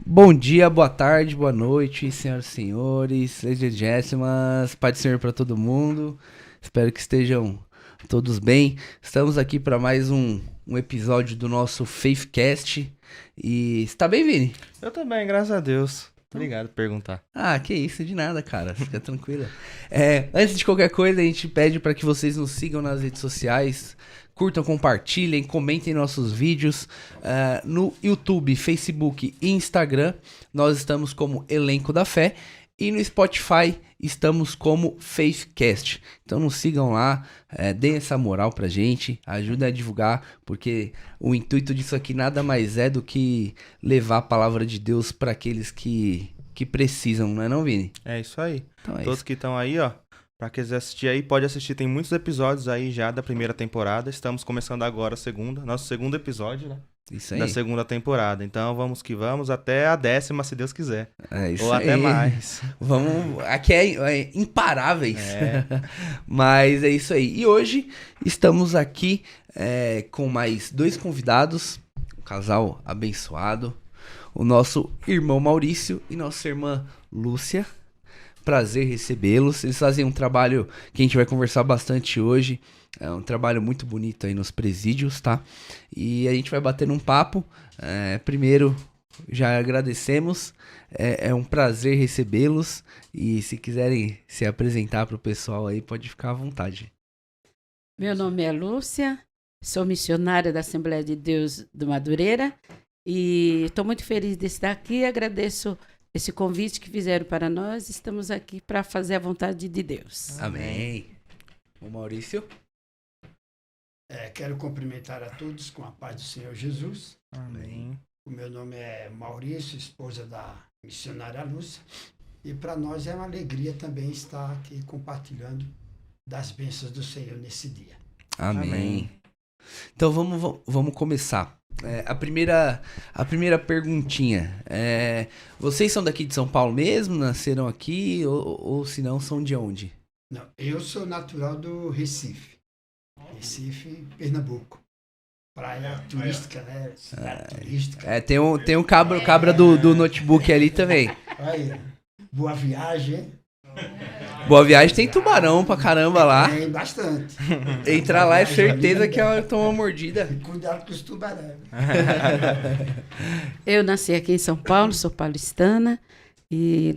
Bom dia, boa tarde, boa noite, senhoras e senhores, legítimas, Pai do Senhor para todo mundo. Espero que estejam todos bem. Estamos aqui para mais um episódio do nosso Faithcast. E está bem, Vini? Eu também, graças a Deus. Obrigado por perguntar. Ah, que isso, de nada, cara. Fica tranquila. Antes de qualquer coisa, a gente pede para que vocês nos sigam nas redes sociais. Curtam, compartilhem, comentem nossos vídeos no YouTube, Facebook e Instagram. Nós estamos como Elenco da Fé. E no Spotify estamos como Faithcast. Então nos sigam lá, deem essa moral pra gente, ajudem a divulgar, porque o intuito disso aqui nada mais é do que levar a palavra de Deus para aqueles que precisam, não é não, Vini? É isso aí. Então é Todos isso. que estão aí, ó, pra quem quiser assistir aí, pode assistir. Tem muitos episódios aí já da primeira temporada. Estamos começando agora a segunda, nosso segundo episódio, né? Isso aí. Da segunda temporada. Então vamos que vamos até a 10ª, se Deus quiser. É isso Ou aí. até mais. Vamos, aqui é imparáveis. É. Mas é isso aí. E hoje estamos aqui com mais 2 convidados, um casal abençoado, o nosso irmão Maurício e nossa irmã Lúcia. Prazer recebê-los. Eles fazem um trabalho que a gente vai conversar bastante hoje. É um trabalho muito bonito aí nos presídios, tá? E a gente vai bater num papo. Primeiro, já agradecemos. É um prazer recebê-los. E se quiserem se apresentar para o pessoal aí, pode ficar à vontade. Meu nome é Lúcia, sou missionária da Assembleia de Deus do Madureira. E estou muito feliz de estar aqui. Agradeço esse convite que fizeram para nós. Estamos aqui para fazer a vontade de Deus. Amém. O Maurício? Quero cumprimentar a todos com a paz do Senhor Jesus. Amém. O meu nome é Maurício, esposa da missionária Lúcia. E para nós é uma alegria também estar aqui compartilhando das bênçãos do Senhor nesse dia. Amém. Amém. Então vamos começar. A primeira perguntinha. Vocês são daqui de São Paulo mesmo? Nasceram aqui? Ou se não, são de onde? Não, eu sou natural do Recife. Recife, Pernambuco. Praia turística, né? Cidade turística. Tem um cabra do notebook ali também. Aí, boa viagem. Boa Viagem tem tubarão pra caramba lá. Tem bastante. Entrar lá é certeza que ela toma uma mordida. Cuidado com os tubarões. Eu nasci aqui em São Paulo, sou paulistana. E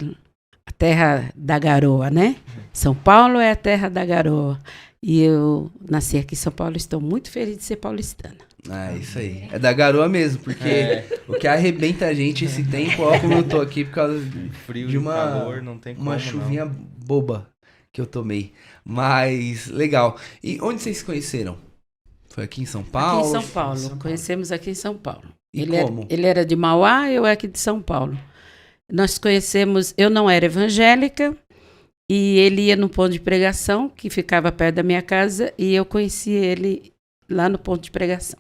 a terra da garoa, né? São Paulo é a terra da garoa. E eu nasci aqui em São Paulo, estou muito feliz de ser paulistana. Isso aí. É da garoa mesmo, porque o que arrebenta a gente esse tempo, ó, como eu tô aqui por causa Frio de e calor, não tem como uma chuvinha boba que eu tomei. Mas, legal. E onde vocês se conheceram? Foi aqui em São Paulo? Aqui em São Paulo. São Paulo. Conhecemos aqui em São Paulo. E Ele como? ele era de Mauá, eu aqui de São Paulo. Nós conhecemos, eu não era evangélica, e ele ia no ponto de pregação, que ficava perto da minha casa, e eu conheci ele lá no ponto de pregação.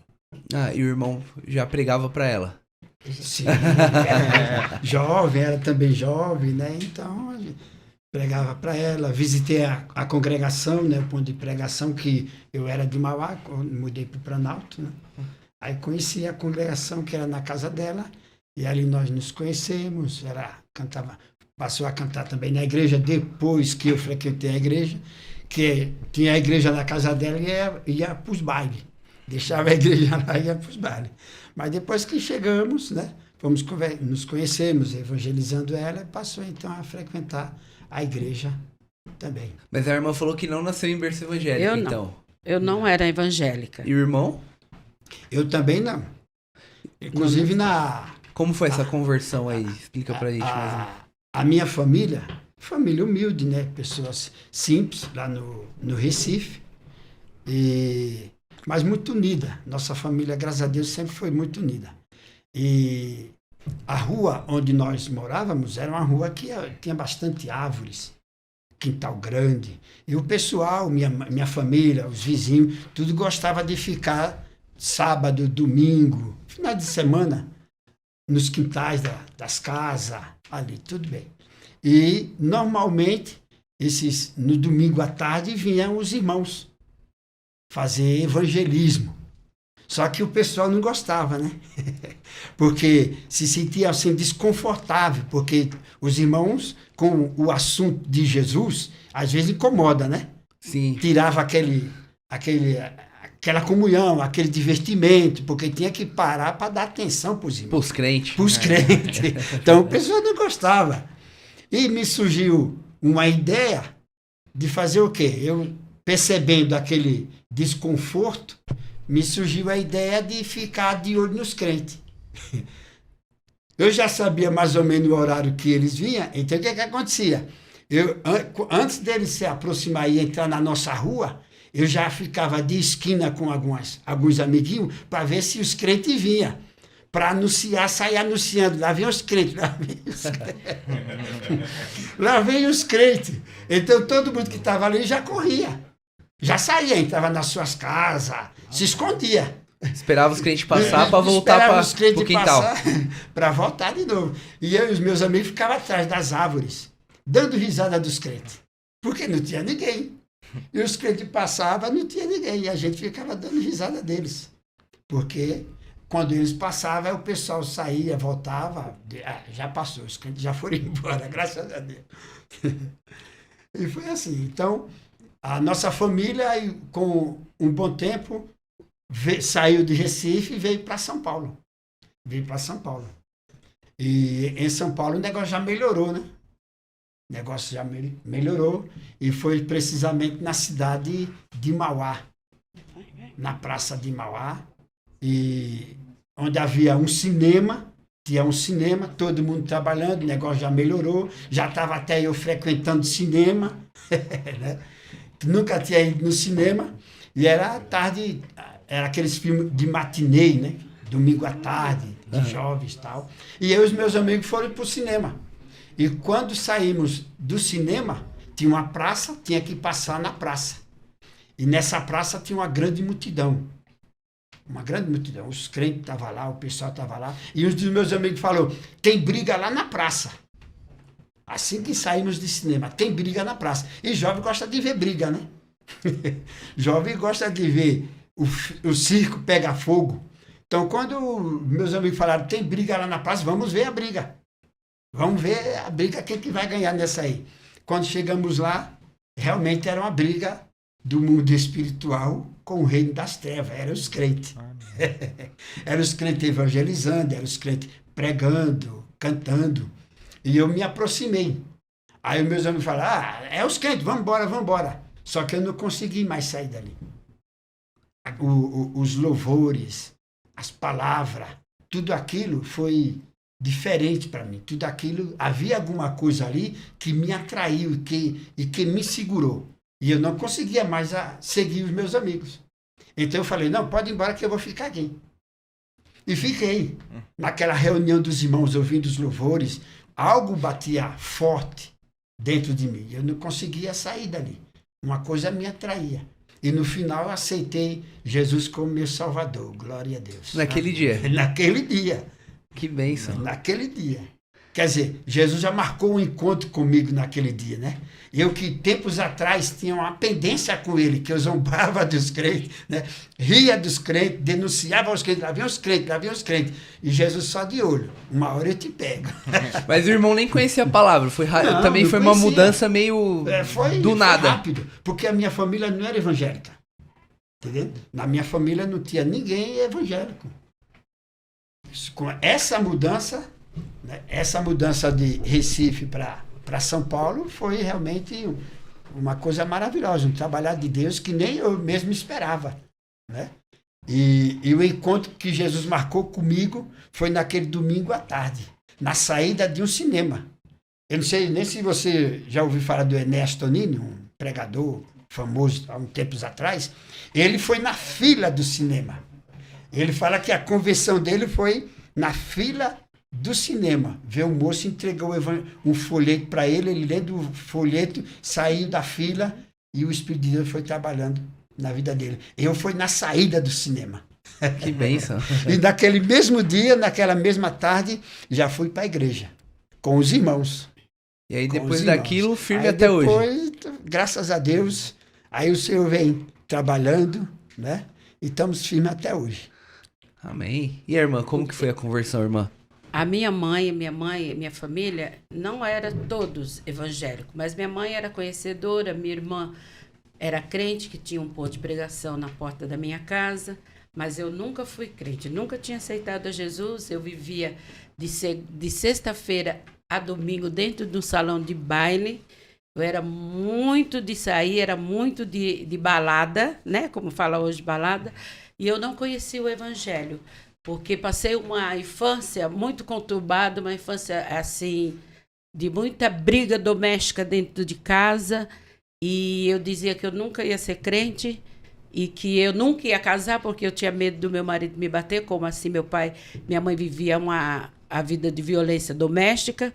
E o irmão já pregava pra ela. Sim, era jovem, era também jovem, né? Então, a gente pregava para ela. Visitei a congregação, né? O ponto de pregação, que eu era de Mauá, mudei para o Planalto, né? Aí conheci a congregação que era na casa dela, e ali nós nos conhecemos. Passou a cantar também na igreja, depois que eu frequentei a igreja, que tinha a igreja na casa dela e ia para os bailes. Deixava a igreja lá e ia para os bailes. Mas depois que chegamos, né, nos conhecemos, evangelizando ela, passou então a frequentar a igreja também. Mas a irmã falou que não nasceu em berço evangélico, Eu não. então. Eu não era evangélica. E o irmão? Eu também não. Inclusive Como foi essa conversão aí? Explica pra gente mais um. a minha família humilde, né? Pessoas simples lá no Recife, mas muito unida. Nossa família, graças a Deus, sempre foi muito unida. E a rua onde nós morávamos era uma rua que tinha bastante árvores. quintal grande. E o pessoal, minha família, os vizinhos, tudo gostava de ficar sábado, domingo, final de semana, nos quintais das casas, ali, tudo bem. E, normalmente, no domingo à tarde, vinham os irmãos fazer evangelismo. Só que o pessoal não gostava, né? Porque se sentia assim desconfortável, porque os irmãos, com o assunto de Jesus, às vezes incomoda, né? Sim. Tirava aquela comunhão, aquele divertimento, porque tinha que parar para dar atenção para os irmãos. Pros crentes. Para os crentes. Então, o pessoal não gostava. E me surgiu uma ideia de fazer o quê? Eu, percebendo aquele desconforto, me surgiu a ideia de ficar de olho nos crentes. Eu já sabia mais ou menos o horário que eles vinham, então o que acontecia? Antes deles se aproximar e entrar na nossa rua, eu já ficava de esquina com alguns amiguinhos para ver se os crentes vinham. Para anunciar, sair anunciando. Lá vem os crentes, lá vem os crentes. Lá vem os crentes. Então todo mundo que estava ali já corria. Já saía, entrava nas suas casas, se escondia. Esperava os crentes passar para voltar para o quintal. Para voltar de novo. E eu e os meus amigos ficavam atrás das árvores, dando risada dos crentes. Porque não tinha ninguém. E os crentes passavam, não tinha ninguém. E a gente ficava dando risada deles. Porque quando eles passavam, o pessoal saía, voltava. Já passou, os crentes já foram embora, graças a Deus. E foi assim. Então, a nossa família, com um bom tempo, saiu de Recife e veio para São Paulo. E em São Paulo o negócio já melhorou, né? O negócio já melhorou e foi precisamente na cidade de Mauá, na praça de Mauá, e onde havia um cinema, todo mundo trabalhando, o negócio já melhorou, já estava até eu frequentando cinema, né? Nunca tinha ido no cinema, e era tarde, era aqueles filmes de matinê, né? Domingo à tarde, de jovens e tal. E eu e os meus amigos foram para o cinema. E quando saímos do cinema, tinha uma praça, tinha que passar na praça. E nessa praça tinha uma grande multidão. Os crentes estavam lá, o pessoal estava lá. E um dos meus amigos falou, tem briga lá na praça. Assim que saímos de cinema, tem briga na praça. E jovem gosta de ver briga, né? Jovem gosta de ver o circo pegar fogo. Então, quando meus amigos falaram, tem briga lá na praça, vamos ver a briga. Vamos ver a briga, quem que vai ganhar nessa aí. Quando chegamos lá, realmente era uma briga do mundo espiritual com o reino das trevas. Eram os crentes. Eram os crentes evangelizando, eram os crentes pregando, cantando. E eu me aproximei. Aí os meus amigos falaram, é os crentes, vamos embora. Só que eu não consegui mais sair dali. Os louvores, as palavras, tudo aquilo foi diferente para mim. Tudo aquilo, havia alguma coisa ali que me atraiu e que me segurou. E eu não conseguia mais seguir os meus amigos. Então eu falei, não, pode ir embora que eu vou ficar aqui. E fiquei. Naquela reunião dos irmãos, ouvindo os louvores, algo batia forte dentro de mim. Eu não conseguia sair dali. Uma coisa me atraía. E no final eu aceitei Jesus como meu Salvador. Glória a Deus. Naquele dia? Naquele dia. Que bênção. Naquele dia. Quer dizer, Jesus já marcou um encontro comigo naquele dia, né? Eu que tempos atrás tinha uma pendência com ele, que eu zombava dos crentes, né? Ria dos crentes, denunciava os crentes, lá vinham os crentes. E Jesus só de olho. Uma hora eu te pego. Mas o irmão nem conhecia a palavra. Também foi uma mudança meio do nada. Foi rápido, porque a minha família não era evangélica. Entendeu? Na minha família não tinha ninguém evangélico. Com essa mudança, né, de Recife para São Paulo foi realmente uma coisa maravilhosa, um trabalhar de Deus que nem eu mesmo esperava, né? E o encontro que Jesus marcou comigo foi naquele domingo à tarde, na saída de um cinema. Eu não sei nem se você já ouviu falar do Ernesto Tonini, um pregador famoso há uns tempos atrás. Ele foi na fila do cinema. Ele fala que a conversão dele foi na fila do cinema, ver o moço entregou um folheto para ele, ele lendo o folheto, saiu da fila e o Espírito de Deus foi trabalhando na vida dele. Eu fui na saída do cinema. Que bênção. E naquele mesmo dia, naquela mesma tarde, já fui para a igreja, com os irmãos. E aí Com depois os irmãos. daquilo, firme Aí até hoje. Depois, graças a Deus, aí o Senhor vem trabalhando, né? E estamos firmes até hoje. Amém. E a irmã, como que foi a conversão, irmã? A minha mãe, minha família, não era todos evangélicos, mas minha mãe era conhecedora, minha irmã era crente, que tinha um ponto de pregação na porta da minha casa, mas eu nunca fui crente, nunca tinha aceitado a Jesus. Eu vivia de sexta-feira a domingo dentro do salão de baile. Eu era muito de sair, era muito de balada, né? Como fala hoje, balada. E eu não conhecia o evangelho, porque passei uma infância muito conturbada, uma infância, assim, de muita briga doméstica dentro de casa. E eu dizia que eu nunca ia ser crente e que eu nunca ia casar porque eu tinha medo do meu marido me bater, como assim minha mãe vivia a vida de violência doméstica.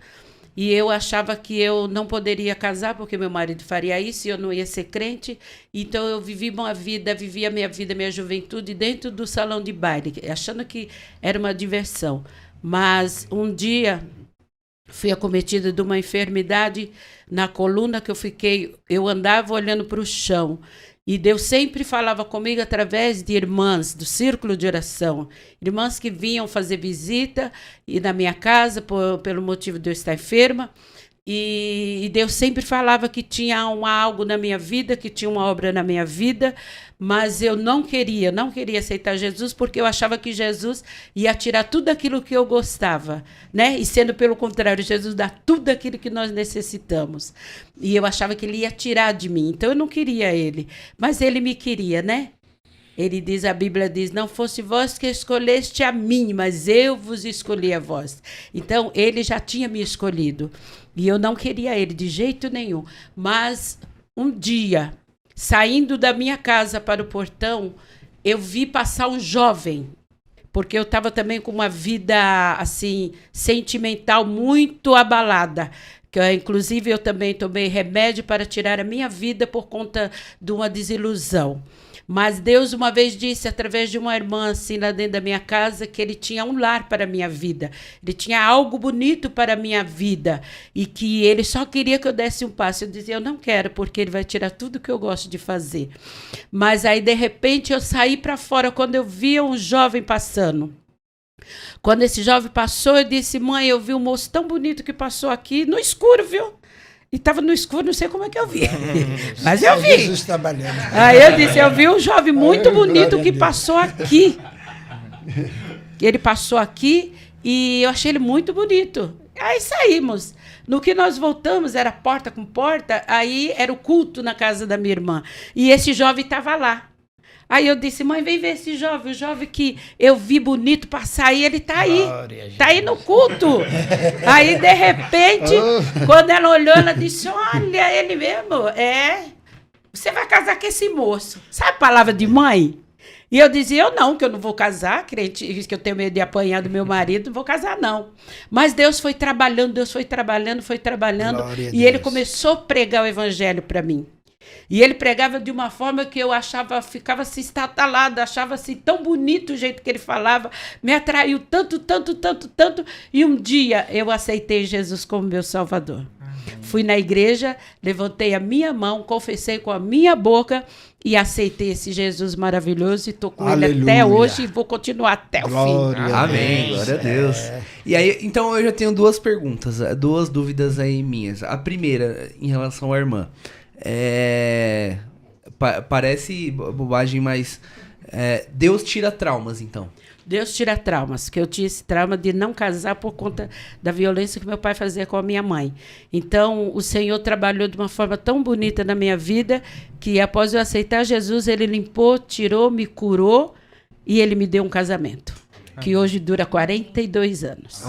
E eu achava que eu não poderia casar porque meu marido faria isso e eu não ia ser crente. Então eu vivia a minha vida, minha juventude dentro do salão de baile, achando que era uma diversão. Mas um dia fui acometida de uma enfermidade na coluna que eu andava olhando para o chão. E Deus sempre falava comigo através de irmãs do círculo de oração. Irmãs que vinham fazer visita e na minha casa pelo motivo de eu estar enferma. E Deus sempre falava que tinha algo na minha vida, que tinha uma obra na minha vida, mas eu não queria aceitar Jesus porque eu achava que Jesus ia tirar tudo aquilo que eu gostava, né? E sendo pelo contrário, Jesus dá tudo aquilo que nós necessitamos. E eu achava que ele ia tirar de mim, então eu não queria ele, mas ele me queria, né? A Bíblia diz, não fosse vós que escolheste a mim, mas eu vos escolhi a vós. Então, ele já tinha me escolhido. E eu não queria ele de jeito nenhum. Mas, um dia, saindo da minha casa para o portão, eu vi passar um jovem. Porque eu estava também com uma vida, assim, sentimental muito abalada. Inclusive, eu também tomei remédio para tirar a minha vida por conta de uma desilusão. Mas Deus uma vez disse, através de uma irmã assim lá dentro da minha casa, que ele tinha um lar para a minha vida. Ele tinha algo bonito para a minha vida. E que ele só queria que eu desse um passo. Eu dizia, eu não quero, porque ele vai tirar tudo que eu gosto de fazer. Mas aí, de repente, eu saí para fora quando eu via um jovem passando. Quando esse jovem passou, eu disse, mãe, eu vi um moço tão bonito que passou aqui, no escuro, viu? E estava no escuro, não sei como é que eu vi. Mas eu vi. Jesus trabalhando. Aí eu disse, eu vi um jovem muito bonito que passou aqui. Ele passou aqui e eu achei ele muito bonito. Aí saímos. No que nós voltamos, era porta com porta, aí era o culto na casa da minha irmã. E esse jovem estava lá. Aí eu disse, mãe, vem ver esse jovem, o jovem que eu vi bonito passar aí, ele tá aí. Tá aí no culto. Aí, de repente, quando ela olhou, ela disse, olha, ele mesmo, você vai casar com esse moço. Sabe a palavra de mãe? E eu dizia, que eu não vou casar, crente, que eu tenho medo de apanhar do meu marido, não vou casar, não. Mas Deus foi trabalhando. E ele começou a pregar o evangelho para mim. E ele pregava de uma forma que eu achava, ficava assim estatalada, achava assim tão bonito o jeito que ele falava, me atraiu tanto. E um dia eu aceitei Jesus como meu Salvador. Fui na igreja, levantei a minha mão, confessei com a minha boca e aceitei esse Jesus maravilhoso e estou com ele até hoje e vou continuar até o fim. Amém, glória a Deus. E aí, então eu já tenho duas perguntas, duas dúvidas aí minhas. A primeira, em relação à irmã. Parece bobagem, mas Deus tira traumas, então. Deus tira traumas, que eu tinha esse trauma de não casar por conta da violência que meu pai fazia com a minha mãe. Então, o Senhor trabalhou de uma forma tão bonita na minha vida, que após eu aceitar Jesus, ele limpou, tirou, me curou e ele me deu um casamento, que hoje dura 42 anos.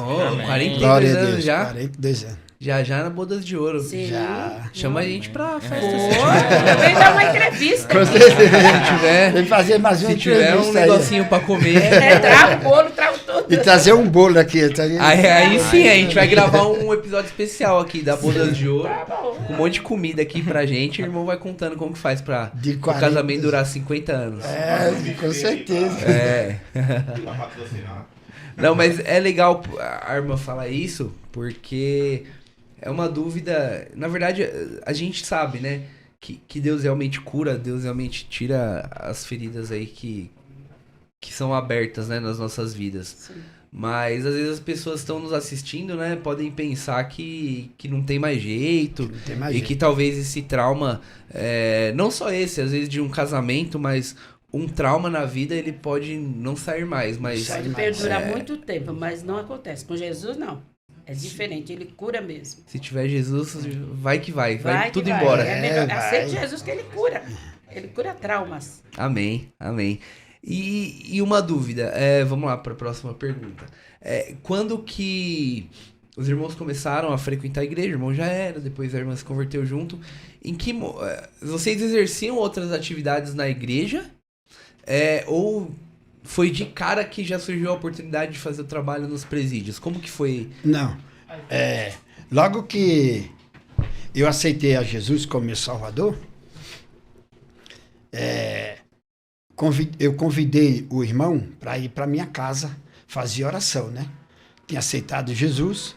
42 anos já? 42 anos. Já na Bodas de Ouro. Sim. Já. Chama a gente pra festa. Também dá uma entrevista. Vem fazer mais uma se tiver um negocinho pra comer. Trago o bolo, trago tudo. E trazer um bolo aqui. Aí sim, a gente vai gravar um episódio especial aqui da Bodas de Ouro. Tá bom. Com um monte de comida aqui pra gente. O irmão vai contando como que faz pra De o 40. casamento durar 50 anos. Com certeza. É. Não, mas é legal a irmã falar isso, porque é uma dúvida. Na verdade, a gente sabe, né? Que Deus realmente cura, Deus realmente tira as feridas aí que são abertas, né, nas nossas vidas. Sim. Mas às vezes as pessoas estão nos assistindo, né? Podem pensar que não tem mais jeito. Não tem mais E jeito. que talvez esse trauma, não só esse, às vezes de um casamento, mas um trauma na vida ele pode não sair mais. Mas Sai Pode demais. perdurar muito tempo, mas não acontece. Com Jesus, não. É diferente, ele cura mesmo. se tiver Jesus, vai que vai que tudo vai. embora. É melhor. vai. Aceite Jesus que ele cura. Ele cura traumas. Amém, amém. E uma dúvida, vamos lá para a próxima pergunta. Quando que os irmãos começaram a frequentar a igreja? O irmão já era, depois a irmã se converteu junto. Vocês exerciam outras atividades na igreja? Ou foi de cara que já surgiu a oportunidade de fazer o trabalho nos presídios? Como que foi? Não. Logo que eu aceitei a Jesus como meu Salvador, eu convidei o irmão para ir para minha casa fazer oração, né? Tinha aceitado Jesus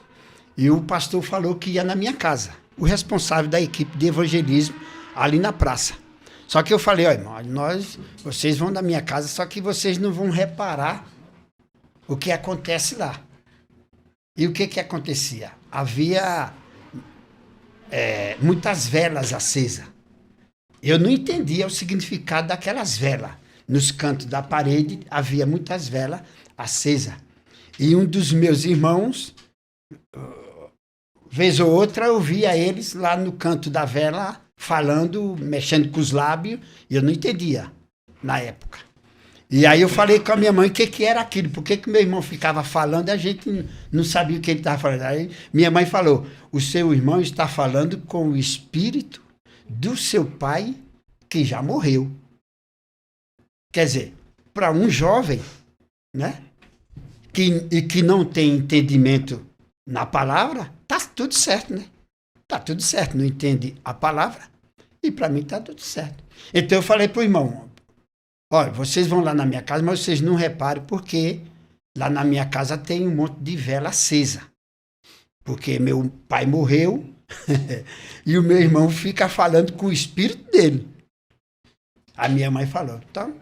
e o pastor falou que ia na minha casa, o responsável da equipe de evangelismo ali na praça. Só que eu falei, ó, irmão, vocês vão na minha casa, só que vocês não vão reparar o que acontece lá. E o que acontecia? Havia muitas velas acesas. Eu não entendia o significado daquelas velas. Nos cantos da parede havia muitas velas acesas. E um dos meus irmãos, vez ou outra, eu via eles lá no canto da vela falando, mexendo com os lábios, e eu não entendia na época. E aí eu falei com a minha mãe o que era aquilo, por que meu irmão ficava falando e a gente não sabia o que ele estava falando. Aí minha mãe falou, o seu irmão está falando com o espírito do seu pai que já morreu. Quer dizer, para um jovem, né, que não tem entendimento na palavra, tá tudo certo, né? Tá tudo certo, não entende a palavra e para mim tá tudo certo. Então eu falei pro irmão, olha, vocês vão lá na minha casa, mas vocês não reparem porque lá na minha casa tem um monte de vela acesa. Porque meu pai morreu e o meu irmão fica falando com o espírito dele. A minha mãe falou, então,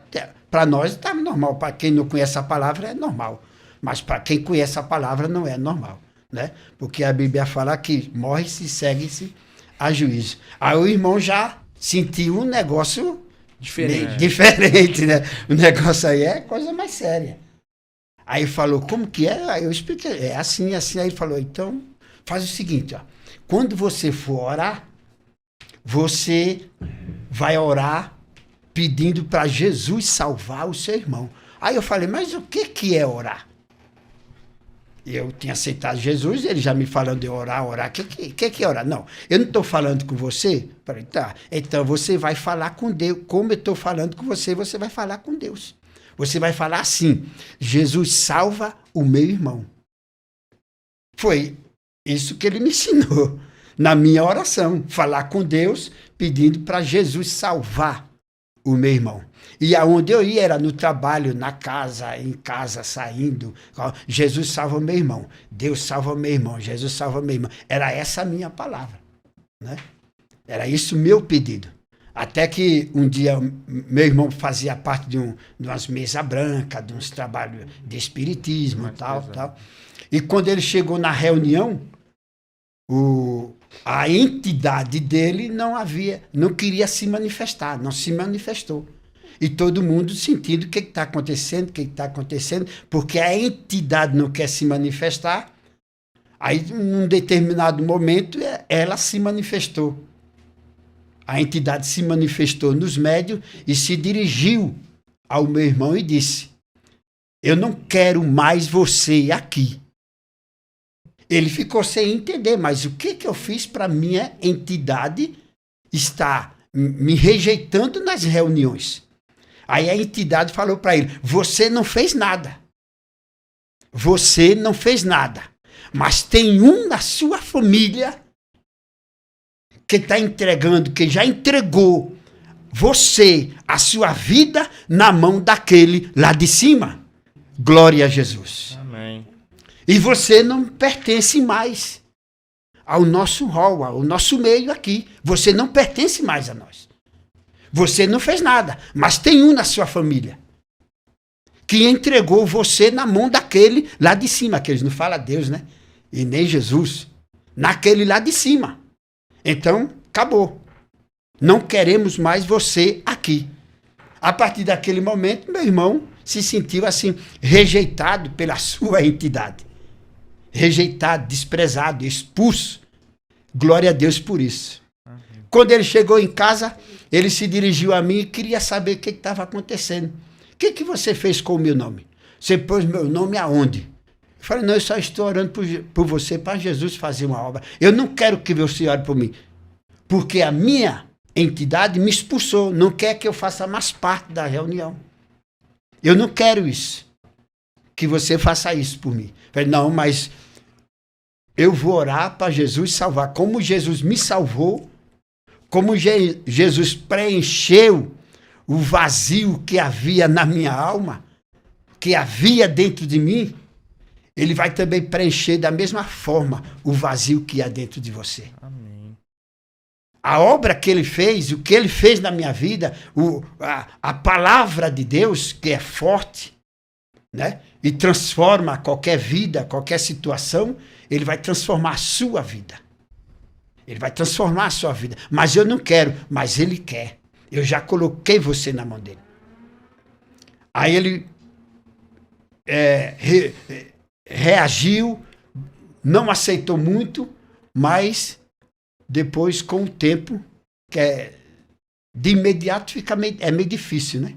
para nós tá normal, para quem não conhece a palavra é normal, mas para quem conhece a palavra não é normal. Né? Porque a Bíblia fala que morre-se e segue-se a juízo. Aí o irmão já sentiu um negócio diferente, né? O negócio aí é coisa mais séria. Aí falou, como que é? Aí eu expliquei, é assim, assim. Aí ele falou, então, faz o seguinte, ó. Quando você for orar, você vai orar pedindo para Jesus salvar o seu irmão. Aí eu falei, mas o que é orar? Eu tinha aceitado Jesus, ele já me falando de orar. O que é orar? Não, eu não estou falando com você. Falei, tá, então você vai falar com Deus. Como eu estou falando com você, você vai falar com Deus. Você vai falar assim, Jesus salva o meu irmão. Foi isso que ele me ensinou na minha oração. Falar com Deus, pedindo para Jesus salvar o meu irmão. E aonde eu ia era no trabalho, na casa, em casa, saindo. Jesus salva meu irmão. Deus salva meu irmão. Jesus salva meu irmão. Era essa a minha palavra. Né? Era isso o meu pedido. Até que um dia meu irmão fazia parte de umas mesas brancas, de uns trabalhos de espiritismo e tal. E quando ele chegou na reunião, a entidade dele não queria se manifestar, não se manifestou. E todo mundo sentindo o que está acontecendo, porque a entidade não quer se manifestar. Aí, num determinado momento, ela se manifestou. A entidade se manifestou nos médios e se dirigiu ao meu irmão e disse, eu não quero mais você aqui. Ele ficou sem entender, mas o que eu fiz para minha entidade estar me rejeitando nas reuniões? Aí a entidade falou para ele, você não fez nada. você não fez nada, mas tem um na sua família que está entregando, que já entregou você, a sua vida, na mão daquele lá de cima. Glória a Jesus. Amém. E você não pertence mais ao nosso hall, ao nosso meio aqui. Você não pertence mais a nós. Você não fez nada, mas tem um na sua família que entregou você na mão daquele lá de cima, que eles não falam Deus, né? E nem Jesus. Naquele lá de cima. Então, acabou. Não queremos mais você aqui. A partir daquele momento, meu irmão se sentiu assim, rejeitado pela sua entidade. Rejeitado, desprezado, expulso. Glória a Deus por isso. Quando ele chegou em casa, ele se dirigiu a mim e queria saber o que estava acontecendo. O que você fez com o meu nome? Você pôs meu nome aonde? Eu falei, não, eu só estou orando por você, para Jesus fazer uma obra. Eu não quero que você ore por mim, porque a minha entidade me expulsou, não quer que eu faça mais parte da reunião. Eu não quero isso, que você faça isso por mim. Eu falei, não, mas eu vou orar para Jesus salvar. Como Jesus me salvou, como Jesus preencheu o vazio que havia na minha alma, que havia dentro de mim, ele vai também preencher da mesma forma o vazio que há dentro de você. Amém. A obra que ele fez, o que ele fez na minha vida, a palavra de Deus, que é forte, né? E transforma qualquer vida, qualquer situação, ele vai transformar a sua vida. Ele vai transformar a sua vida. Mas eu não quero, mas ele quer. Eu já coloquei você na mão dele. Aí ele reagiu, não aceitou muito, mas depois, com o tempo, de imediato é meio difícil, né?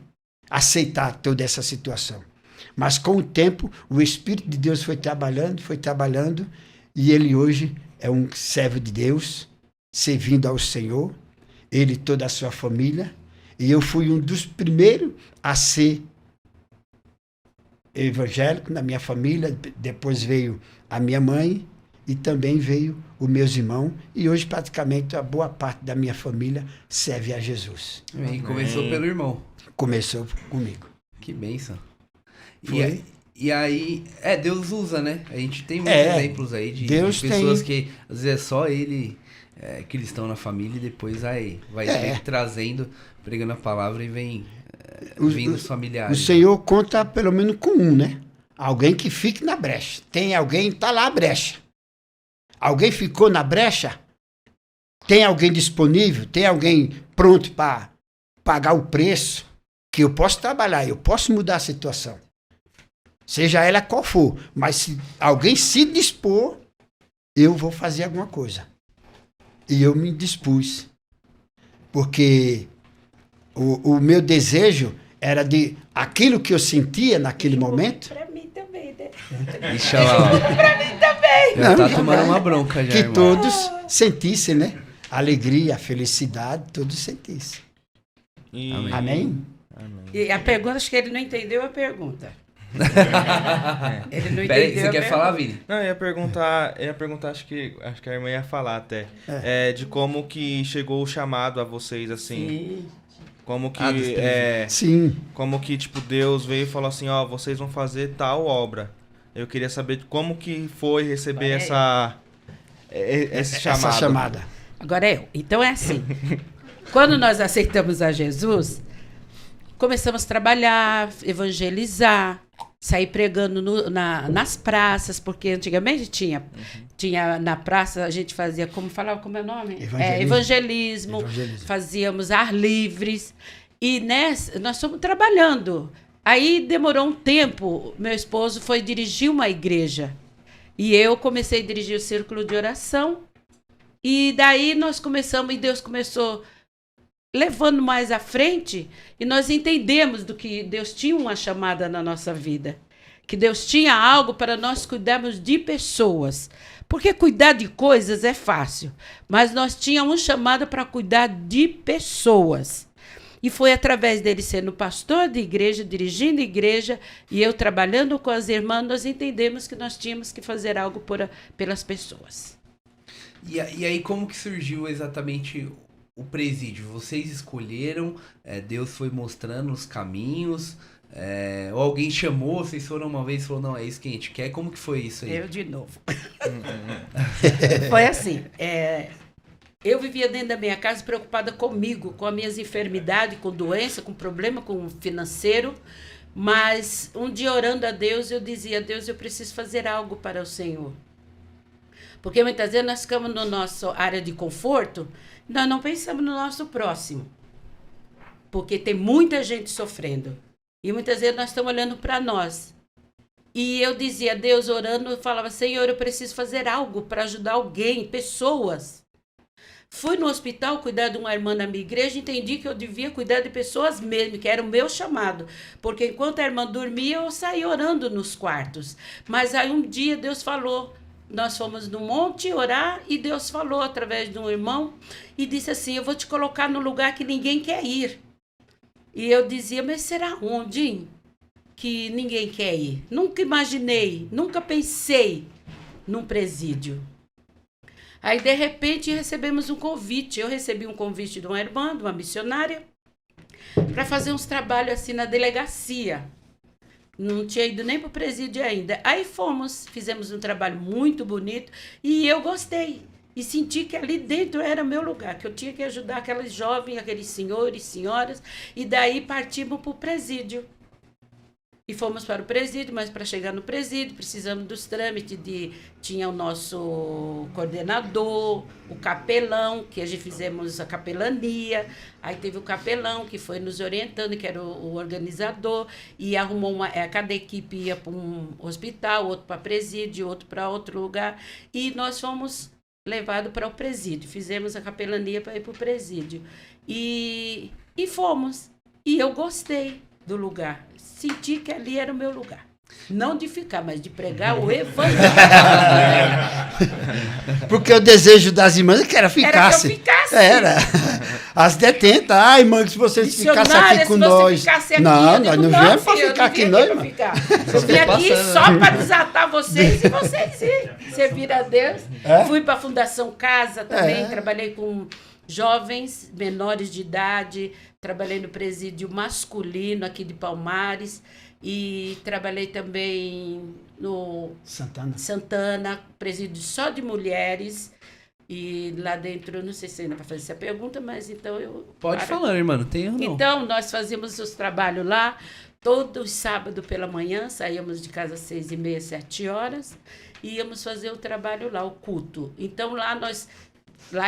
Aceitar toda essa situação. Mas com o tempo, o Espírito de Deus foi trabalhando, e ele hoje é um servo de Deus, servindo ao Senhor, ele e toda a sua família, e eu fui um dos primeiros a ser evangélico na minha família, depois veio a minha mãe, e também veio os meus irmãos, e hoje praticamente a boa parte da minha família serve a Jesus. E começou pelo irmão. Começou comigo. Que bênção. Foi. E aí, Deus usa, né? A gente tem muitos exemplos aí de pessoas que, às vezes, é só ele cristão na família, e depois vai trazendo, pregando a palavra e vem vindo os familiares. O Senhor conta pelo menos com um, né? Alguém que fique na brecha. Tem alguém que está lá a brecha. Alguém ficou na brecha? Tem alguém disponível? Tem alguém pronto para pagar o preço? Que eu posso trabalhar, eu posso mudar a situação. Seja ela qual for. Mas se alguém se dispor, eu vou fazer alguma coisa. E eu me dispus. Porque o meu desejo era de aquilo que eu sentia naquele momento. Para mim também, né? Deixa lá. Para mim também. Já tá tomando uma bronca já, que irmão. todos sentissem, né? A alegria, a felicidade, todos sentissem. E... Amém? E a pergunta, acho que ele não entendeu a pergunta. Ele não Pera aí, entendeu você a quer pergunta. falar, Vini? Não, eu ia perguntar, acho que a irmã ia falar até, de como que chegou o chamado a vocês, assim, Sim. como que, Sim. como que, tipo, Deus veio e falou assim, ó, vocês vão fazer tal obra. Eu queria saber como que foi receber esse chamado. Essa chamada. Agora então é assim. Quando nós aceitamos a Jesus, começamos a trabalhar, evangelizar, sair pregando nas praças, porque antigamente tinha na praça, a gente fazia, como é o nome? Evangelismo. Fazíamos ar livres. E nós fomos trabalhando. Aí demorou um tempo, meu esposo foi dirigir uma igreja. E eu comecei a dirigir o círculo de oração. E daí nós começamos, e Deus começou levando mais à frente, e nós entendemos do que Deus tinha uma chamada na nossa vida. Que Deus tinha algo para nós cuidarmos de pessoas. Porque cuidar de coisas é fácil, mas nós tínhamos um chamado para cuidar de pessoas. E foi através dele sendo pastor de igreja, dirigindo igreja, e eu trabalhando com as irmãs, nós entendemos que nós tínhamos que fazer algo pelas pessoas. E aí, como que surgiu exatamente o presídio? Vocês escolheram, Deus foi mostrando os caminhos, ou alguém chamou, vocês foram uma vez e falou, não, é isso que a gente quer? Como que foi isso aí? Eu de novo. Foi assim, eu vivia dentro da minha casa preocupada comigo, com as minhas enfermidades, com doença, com problema com financeiro, mas um dia orando a Deus, eu dizia, Deus, eu preciso fazer algo para o Senhor. Porque muitas vezes nós ficamos na nossa área de conforto, nós não pensamos no nosso próximo. Porque tem muita gente sofrendo. E muitas vezes nós estamos olhando para nós. E eu dizia, Deus, orando, eu falava, Senhor, eu preciso fazer algo para ajudar alguém, pessoas. Fui no hospital cuidar de uma irmã na minha igreja e entendi que eu devia cuidar de pessoas mesmo, que era o meu chamado. Porque enquanto a irmã dormia, eu saía orando nos quartos. Mas aí um dia Deus falou, nós fomos no monte orar e Deus falou através de um irmão e disse assim, eu vou te colocar no lugar que ninguém quer ir. E eu dizia, mas será onde, hein? Que ninguém quer ir? Nunca imaginei, nunca pensei num presídio. Aí, de repente, recebemos um convite. Eu recebi um convite de uma irmã, de uma missionária, para fazer uns trabalhos assim na delegacia. Não tinha ido nem para o presídio ainda. Aí fizemos um trabalho muito bonito e eu gostei. E senti que ali dentro era meu lugar, que eu tinha que ajudar aqueles jovens, aqueles senhores, senhoras. E daí partimos para o presídio. E fomos para o presídio, mas para chegar no presídio precisamos dos trâmites tinha o nosso coordenador, o capelão, que a gente fizemos a capelania, aí teve o capelão que foi nos orientando, que era o organizador, e arrumou cada equipe ia para um hospital, outro para presídio, outro para outro lugar, e nós fomos levados para o presídio, fizemos a capelania para ir para o presídio, e fomos, e eu gostei do lugar. Senti que ali era o meu lugar. Não de ficar, mas de pregar o evangelho. Porque o desejo das irmãs é que era ficasse. Era que eu ficasse. Era. As detentas. Ai, irmã, se vocês ficassem aqui com nós. Aqui, não, nós não viemos para ficar aqui, não, irmã. Eu vim aqui só para desatar vocês e vocês servir a Deus. Fui para a Fundação Casa também, trabalhei com jovens menores de idade, trabalhei no presídio masculino aqui de Palmares e trabalhei também no Santana, presídio só de mulheres. E lá dentro, eu não sei se ainda vai fazer essa pergunta, mas então eu... Pode falar, irmã, não tem erro não. Então, nós fazíamos os trabalhos lá, todos sábado pela manhã, saíamos de casa às 6h30, 7 horas, e íamos fazer o trabalho lá, o culto. Então, lá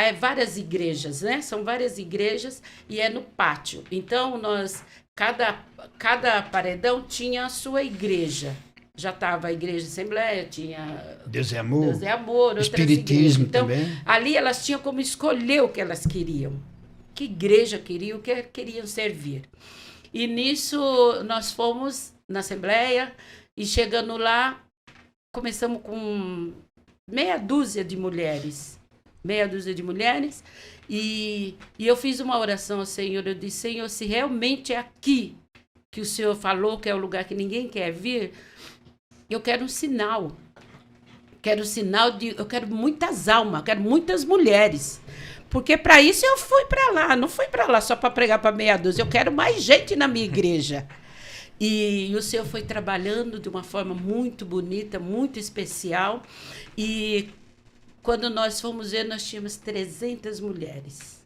é várias igrejas, né? São várias igrejas e é no pátio. Então, cada paredão tinha a sua igreja. Já estava a igreja Assembleia, tinha... Deus é amor. Espiritismo então, também. Ali elas tinham como escolher o que elas queriam. Que igreja queriam, o que queriam servir. E nisso, nós fomos na Assembleia e chegando lá, começamos com meia dúzia de mulheres, e eu fiz uma oração ao Senhor, eu disse, Senhor, se realmente é aqui que o Senhor falou que é o lugar que ninguém quer vir, eu quero um sinal, eu quero muitas almas, eu quero muitas mulheres, porque para isso eu fui para lá, não fui para lá só para pregar para meia dúzia, eu quero mais gente na minha igreja. E o Senhor foi trabalhando de uma forma muito bonita, muito especial, e quando nós fomos ver, nós tínhamos 300 mulheres,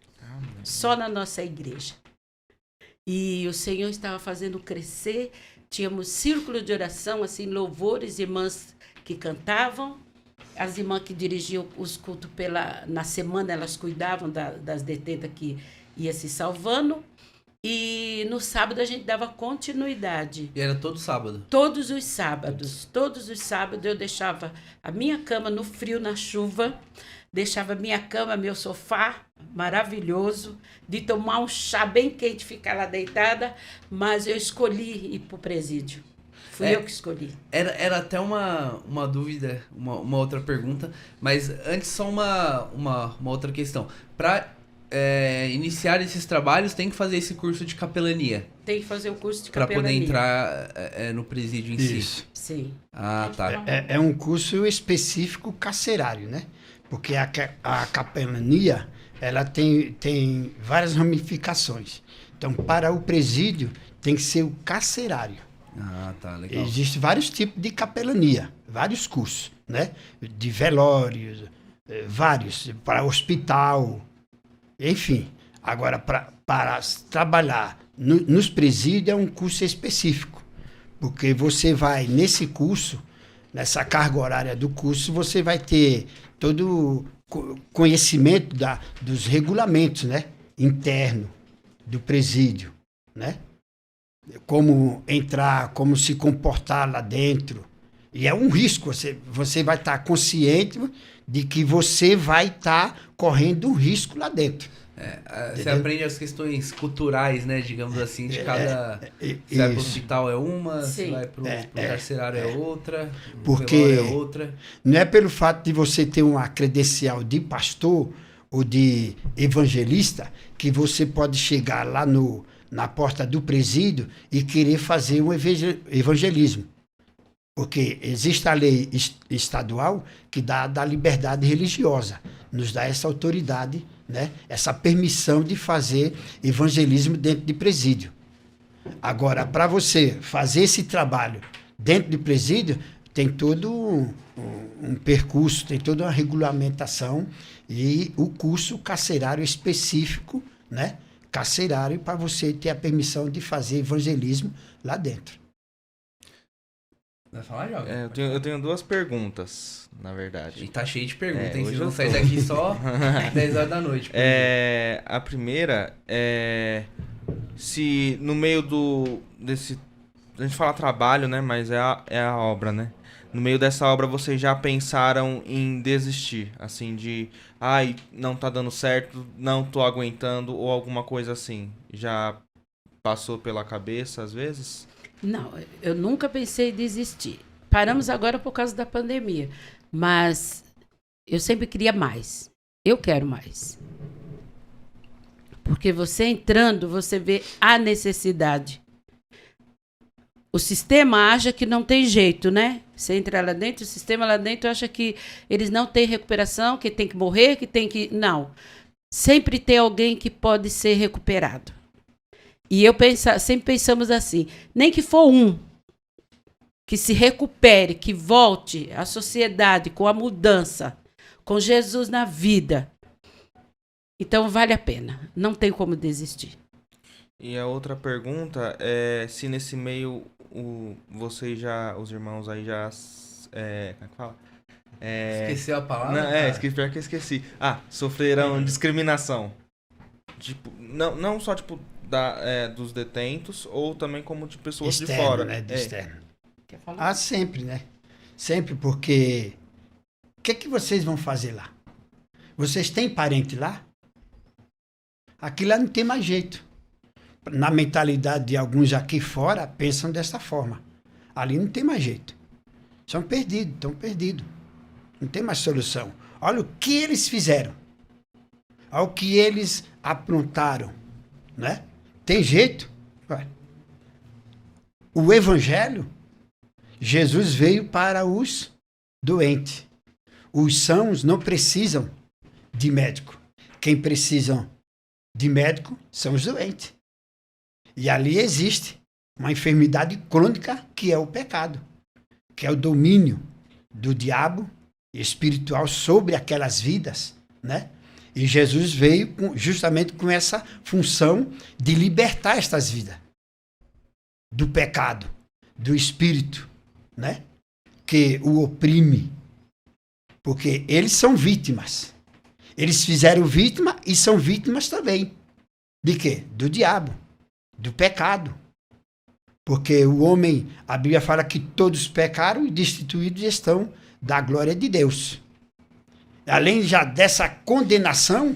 só na nossa igreja. E o Senhor estava fazendo crescer, tínhamos círculo de oração, assim, louvores, irmãs que cantavam, as irmãs que dirigiam os cultos na semana, elas cuidavam das detentas que ia se salvando. E no sábado a gente dava continuidade. E era todo sábado? Todos os sábados eu deixava a minha cama no frio, na chuva, deixava a minha cama, meu sofá maravilhoso, de tomar um chá bem quente, ficar lá deitada, mas eu escolhi ir para o presídio. Fui eu que escolhi. Era até uma dúvida, uma outra pergunta, mas antes só uma outra questão. Para iniciar esses trabalhos tem que fazer esse curso de capelania. Tem que fazer o curso de Para capelania. poder entrar no presídio em si. Isso. Sim. Ah, tá. É um curso específico carcerário, né? Porque a capelania, ela tem várias ramificações. Então, para o presídio, tem que ser o carcerário. Ah, tá, legal. Existem vários tipos de capelania, vários cursos, né? De velórios, vários, para hospital, enfim. Agora, para trabalhar nos presídios é um curso específico, porque você vai, nesse curso, nessa carga horária do curso, você vai ter todo o conhecimento dos regulamentos, né? Interno do presídio, né? Como entrar, como se comportar lá dentro. E é um risco, você vai estar consciente de que você vai estar correndo um risco lá dentro. Você aprende as questões culturais, né? Digamos assim, de cada... Você vai pro hospital é uma, você vai pro carcerário é outra, porque velório é outra. Não é pelo fato de você ter uma credencial de pastor ou de evangelista que você pode chegar lá na porta do presídio e querer fazer um evangelismo. Porque existe a lei estadual que dá liberdade religiosa, nos dá essa autoridade, né? Essa permissão de fazer evangelismo dentro de presídio. Agora, para você fazer esse trabalho dentro de presídio, tem todo um percurso, tem toda uma regulamentação e o curso carcerário específico, né? Carcerário, para você ter a permissão de fazer evangelismo lá dentro. Vai falar, Joga? Eu tenho duas perguntas, na verdade. E tá cheio de perguntas, hein? hoje Vocês vão eu sair tô. daqui só 10 horas da noite. A primeira é se no meio desse... A gente fala trabalho, né? Mas é a obra, né? No meio dessa obra, vocês já pensaram em desistir? Assim, de... Ai, não tá dando certo, não tô aguentando, ou alguma coisa assim. Já passou pela cabeça, às vezes? Não, eu nunca pensei em desistir. Paramos agora por causa da pandemia. Mas eu sempre queria mais. Eu quero mais. Porque você entrando, você vê a necessidade. O sistema acha que não tem jeito, né? Você entra lá dentro, o sistema lá dentro acha que eles não têm recuperação, que tem que morrer, que tem que... Não. Sempre tem alguém que pode ser recuperado. E sempre pensamos assim, nem que for um que se recupere, que volte à sociedade com a mudança, com Jesus na vida. Então vale a pena, não tem como desistir. E a outra pergunta é se nesse meio os irmãos aí já... como é que fala? Esqueceu a palavra? Não, pior que eu esqueci. Sofreram discriminação. Tipo, não só tipo dos detentos, ou também como de pessoas externo, de fora. Né? De externo. Quer falar? Sempre, né? Sempre, porque o que vocês vão fazer lá? Vocês têm parente lá? Aqui lá não tem mais jeito. Na mentalidade de alguns aqui fora, pensam dessa forma. Ali não tem mais jeito. Estão perdidos. Não tem mais solução. Olha o que eles fizeram. Olha o que eles aprontaram. Né? Tem jeito? Vai. O evangelho, Jesus veio para os doentes. Os sãos não precisam de médico. Quem precisam de médico são os doentes. E ali existe uma enfermidade crônica que é o pecado, que é o domínio do diabo espiritual sobre aquelas vidas, né? E Jesus veio justamente com essa função de libertar estas vidas do pecado, do espírito, né? Que o oprime. Porque eles são vítimas. Eles fizeram vítima e são vítimas também. De quê? Do diabo, do pecado. Porque o homem, a Bíblia fala que todos pecaram e destituídos estão da glória de Deus. Além já dessa condenação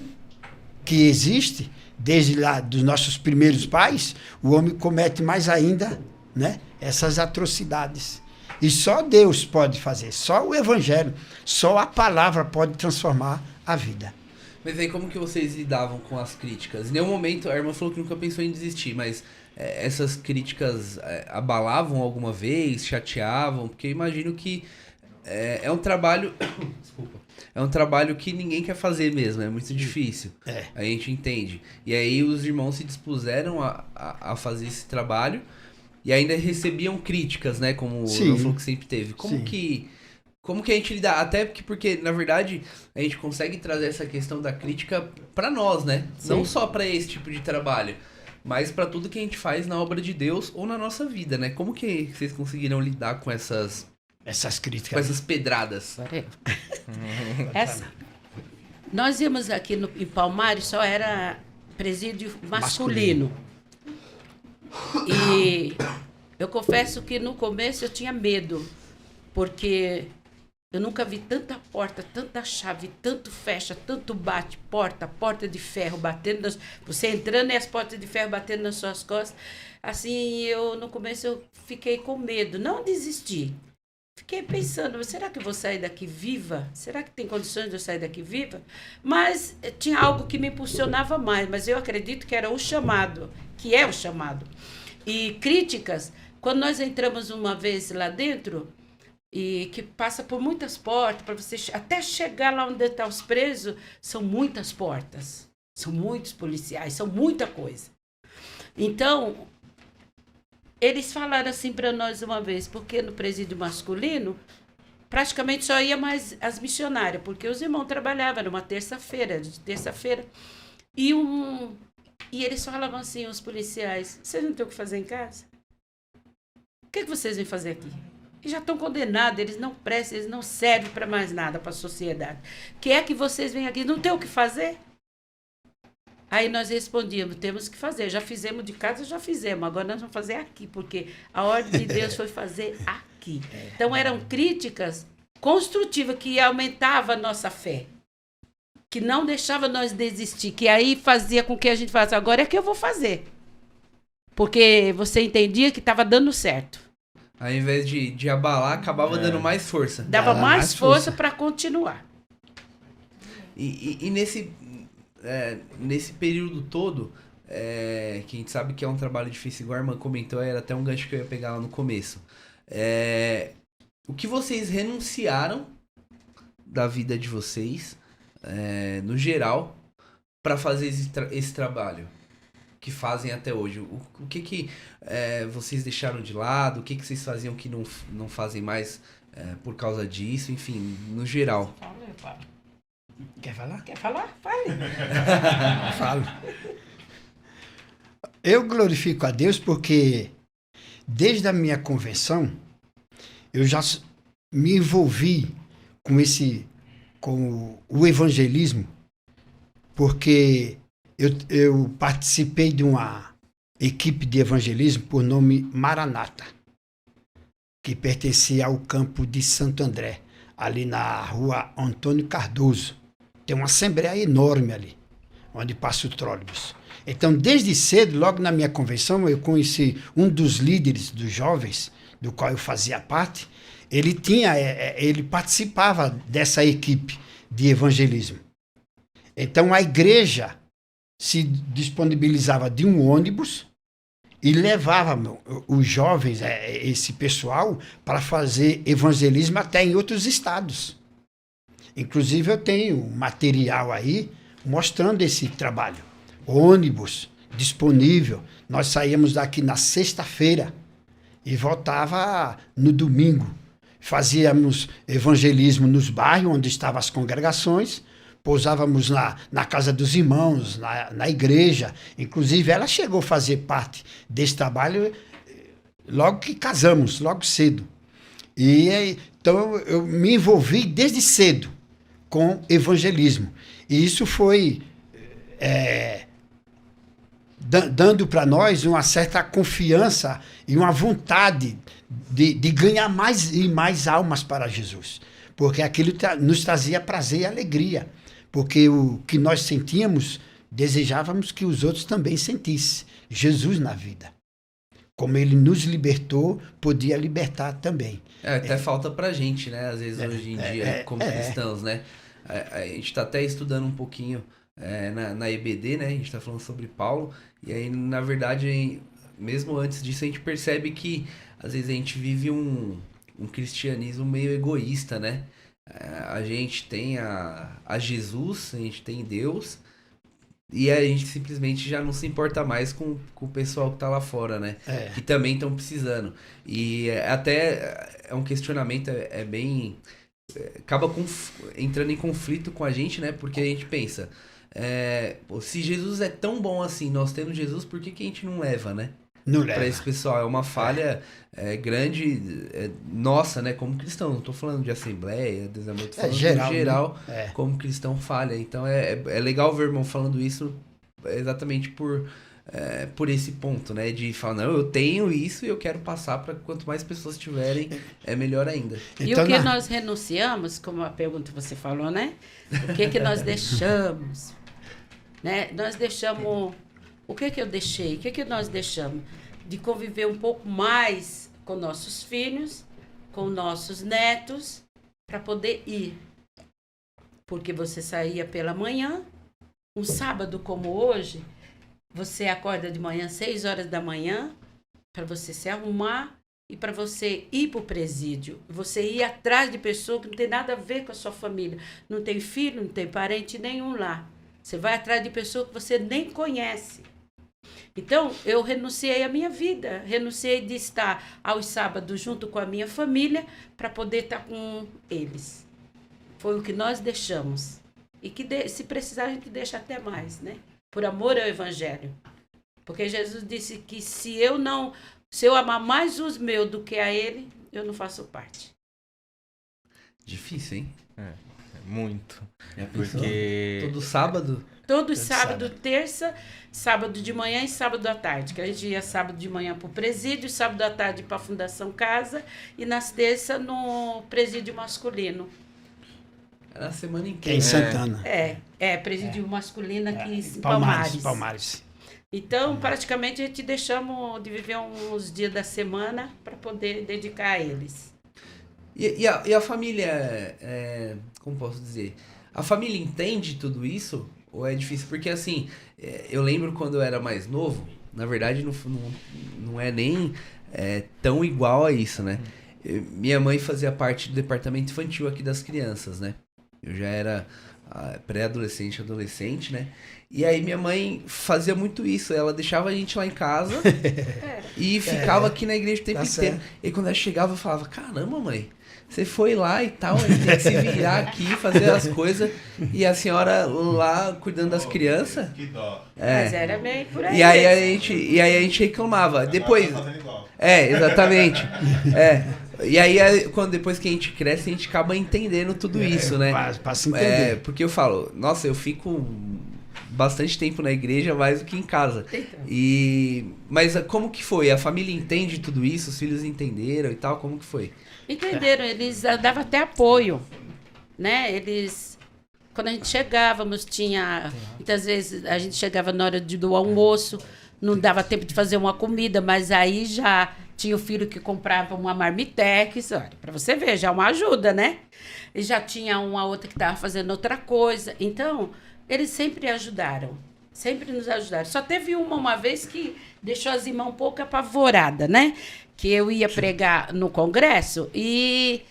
que existe, desde lá dos nossos primeiros pais, o homem comete mais ainda, né, essas atrocidades. E só Deus pode fazer, só o Evangelho, só a palavra pode transformar a vida. Mas aí como que vocês lidavam com as críticas? Em nenhum momento, a irmã falou que nunca pensou em desistir, mas essas críticas abalavam alguma vez, chateavam? Porque eu imagino que é um trabalho... Desculpa. É um trabalho que ninguém quer fazer mesmo, é muito difícil. A gente entende. E aí os irmãos se dispuseram a fazer esse trabalho e ainda recebiam críticas, né? Como o irmão falou que sempre teve. Como que a gente lida? Até porque, na verdade, a gente consegue trazer essa questão da crítica pra nós, né? Sim. Não só pra esse tipo de trabalho, mas pra tudo que a gente faz na obra de Deus ou na nossa vida, né? Como que vocês conseguiram lidar com essas críticas. com essas pedradas? Nós íamos aqui em Palmares, só era presídio masculino. E eu confesso que no começo eu tinha medo, porque eu nunca vi tanta porta, tanta chave, tanto fecha, tanto bate, porta de ferro batendo, você entrando e as portas de ferro batendo nas suas costas. Assim, no começo eu fiquei com medo, não desisti. Fiquei pensando, será que eu vou sair daqui viva? Será que tem condições de eu sair daqui viva? Mas tinha algo que me impulsionava mais, mas eu acredito que era o chamado, que é o chamado. E críticas, quando nós entramos uma vez lá dentro, e que passa por muitas portas, para você até chegar lá onde estão os presos, são muitas portas, são muitos policiais, são muita coisa. Então, eles falaram assim para nós uma vez, porque no presídio masculino, praticamente só ia mais as missionárias, porque os irmãos trabalhavam, era uma terça-feira, e eles falavam assim, os policiais, vocês não têm o que fazer em casa? O que vocês vêm fazer aqui? E já estão condenados, eles não prestam, eles não servem para mais nada para a sociedade. O que é que vocês vêm aqui? Não tem o que fazer? Aí nós respondíamos, temos que fazer. Já fizemos de casa, já fizemos. Agora nós vamos fazer aqui, porque a ordem de Deus foi fazer aqui. Então eram críticas construtivas que aumentavam a nossa fé. Que não deixava nós desistir. Que aí fazia com que a gente falasse, agora é que eu vou fazer. Porque você entendia que estava dando certo. Ao invés de abalar, acabava dando mais força. Dava mais força para continuar. E nesse período todo, que a gente sabe que é um trabalho difícil, igual a irmã comentou, era até um gancho que eu ia pegar lá no começo. O que vocês renunciaram da vida de vocês, no geral, para fazer esse trabalho que fazem até hoje? O que vocês deixaram de lado? O que vocês faziam que não fazem mais por causa disso? Enfim, no geral. Quer falar? Quer falar? Fale. Falo. Eu glorifico a Deus porque, desde a minha conversão, eu já me envolvi com o evangelismo, porque eu participei de uma equipe de evangelismo por nome Maranata, que pertencia ao campo de Santo André, ali na rua Antônio Cardoso. Tem uma assembleia enorme ali, onde passa o trólebus. Então, desde cedo, logo na minha convenção, eu conheci um dos líderes dos jovens, do qual eu fazia parte. Ele participava dessa equipe de evangelismo. Então, a igreja se disponibilizava de um ônibus e levava os jovens, esse pessoal, para fazer evangelismo até em outros estados. Inclusive, eu tenho material aí mostrando esse trabalho. Ônibus disponível. Nós saíamos daqui na sexta-feira e voltava no domingo. Fazíamos evangelismo nos bairros onde estavam as congregações, pousávamos na casa dos irmãos, na igreja. Inclusive, ela chegou a fazer parte desse trabalho logo que casamos, logo cedo. Então, eu me envolvi desde cedo com evangelismo. E isso foi dando para nós uma certa confiança e uma vontade de ganhar mais e mais almas para Jesus. Porque aquilo nos trazia prazer e alegria. Porque o que nós sentíamos, desejávamos que os outros também sentissem Jesus na vida. Como ele nos libertou, podia libertar também. Até falta pra gente, né? Às vezes, hoje em dia, como cristãos, né? a gente tá até estudando um pouquinho na EBD, né? A gente tá falando sobre Paulo. E aí, na verdade, mesmo antes disso, a gente percebe que às vezes a gente vive um cristianismo meio egoísta, né? A gente tem a Jesus, a gente tem Deus, e a gente simplesmente já não se importa mais com o pessoal que tá lá fora, né? Que também estão precisando. E até é um questionamento, bem... acaba entrando em conflito com a gente, né? Porque a gente pensa, se Jesus é tão bom assim, nós temos Jesus, por que a gente não leva, né? Não leva. Para esse pessoal, é uma falha grande nossa, né? Como cristão, não tô falando de assembleia, tô falando geral, né? como cristão falha. Então é legal ver o irmão falando isso exatamente por esse ponto, né? De falar, não, eu tenho isso e eu quero passar para quanto mais pessoas tiverem, é melhor ainda. E então, o que nós renunciamos, como a pergunta você falou, né? O que nós deixamos? Né? Nós deixamos... O que eu deixei? O que nós deixamos? De conviver um pouco mais com nossos filhos, com nossos netos, para poder ir. Porque você saía pela manhã, um sábado como hoje, você acorda de manhã, 6 horas da manhã, para você se arrumar e para você ir para o presídio. Você ir atrás de pessoas que não tem nada a ver com a sua família. Não tem filho, não tem parente nenhum lá. Você vai atrás de pessoas que você nem conhece. Então, eu renunciei à minha vida, renunciei de estar aos sábados junto com a minha família para poder estar com eles. Foi o que nós deixamos. E que se precisar, a gente deixa até mais, né? Por amor ao Evangelho. Porque Jesus disse que se eu amar mais os meus do que a ele, eu não faço parte. Difícil, hein? Muito. Porque todo sábado... Todo sábado, terça, sábado de manhã e sábado à tarde. Que a gente ia sábado de manhã para o presídio, sábado à tarde para a Fundação Casa e nas terças no presídio masculino. Era a semana inteira. Que é em Santana. Presídio masculino aqui em Palmares. Então, praticamente, a gente deixamos de viver uns dias da semana para poder dedicar a eles. E a família, como posso dizer? A família entende tudo isso? Ou é difícil? Porque assim, eu lembro quando eu era mais novo, na verdade não é nem tão igual a isso, né? Minha mãe fazia parte do departamento infantil aqui das crianças, né? Eu já era pré-adolescente, adolescente, né? E aí minha mãe fazia muito isso, ela deixava a gente lá em casa e ficava aqui na igreja o tempo inteiro. E quando ela chegava eu falava, caramba mãe, você foi lá e tal, a gente tem que se virar aqui, fazer as coisas, e a senhora lá cuidando das crianças. Que dó. Mas era meio por aí. E aí a gente reclamava. Depois. Exatamente. E aí, depois que a gente cresce, a gente acaba entendendo tudo isso, né? Passa a entender. Porque eu falo, nossa, eu fico bastante tempo na igreja, mais do que em casa. Mas como que foi? A família entende tudo isso? Os filhos entenderam e tal? Como que foi? Entenderam, eles davam até apoio, né? Eles, quando a gente chegávamos, muitas vezes a gente chegava na hora do almoço, não dava tempo de fazer uma comida, mas aí já tinha o filho que comprava uma marmitex, olha, para você ver, já uma ajuda, né? E já tinha uma outra que estava fazendo outra coisa. Então, eles sempre ajudaram, sempre nos ajudaram. Só teve uma vez que deixou as irmãs um pouco apavoradas, né? Que eu ia pregar no congresso e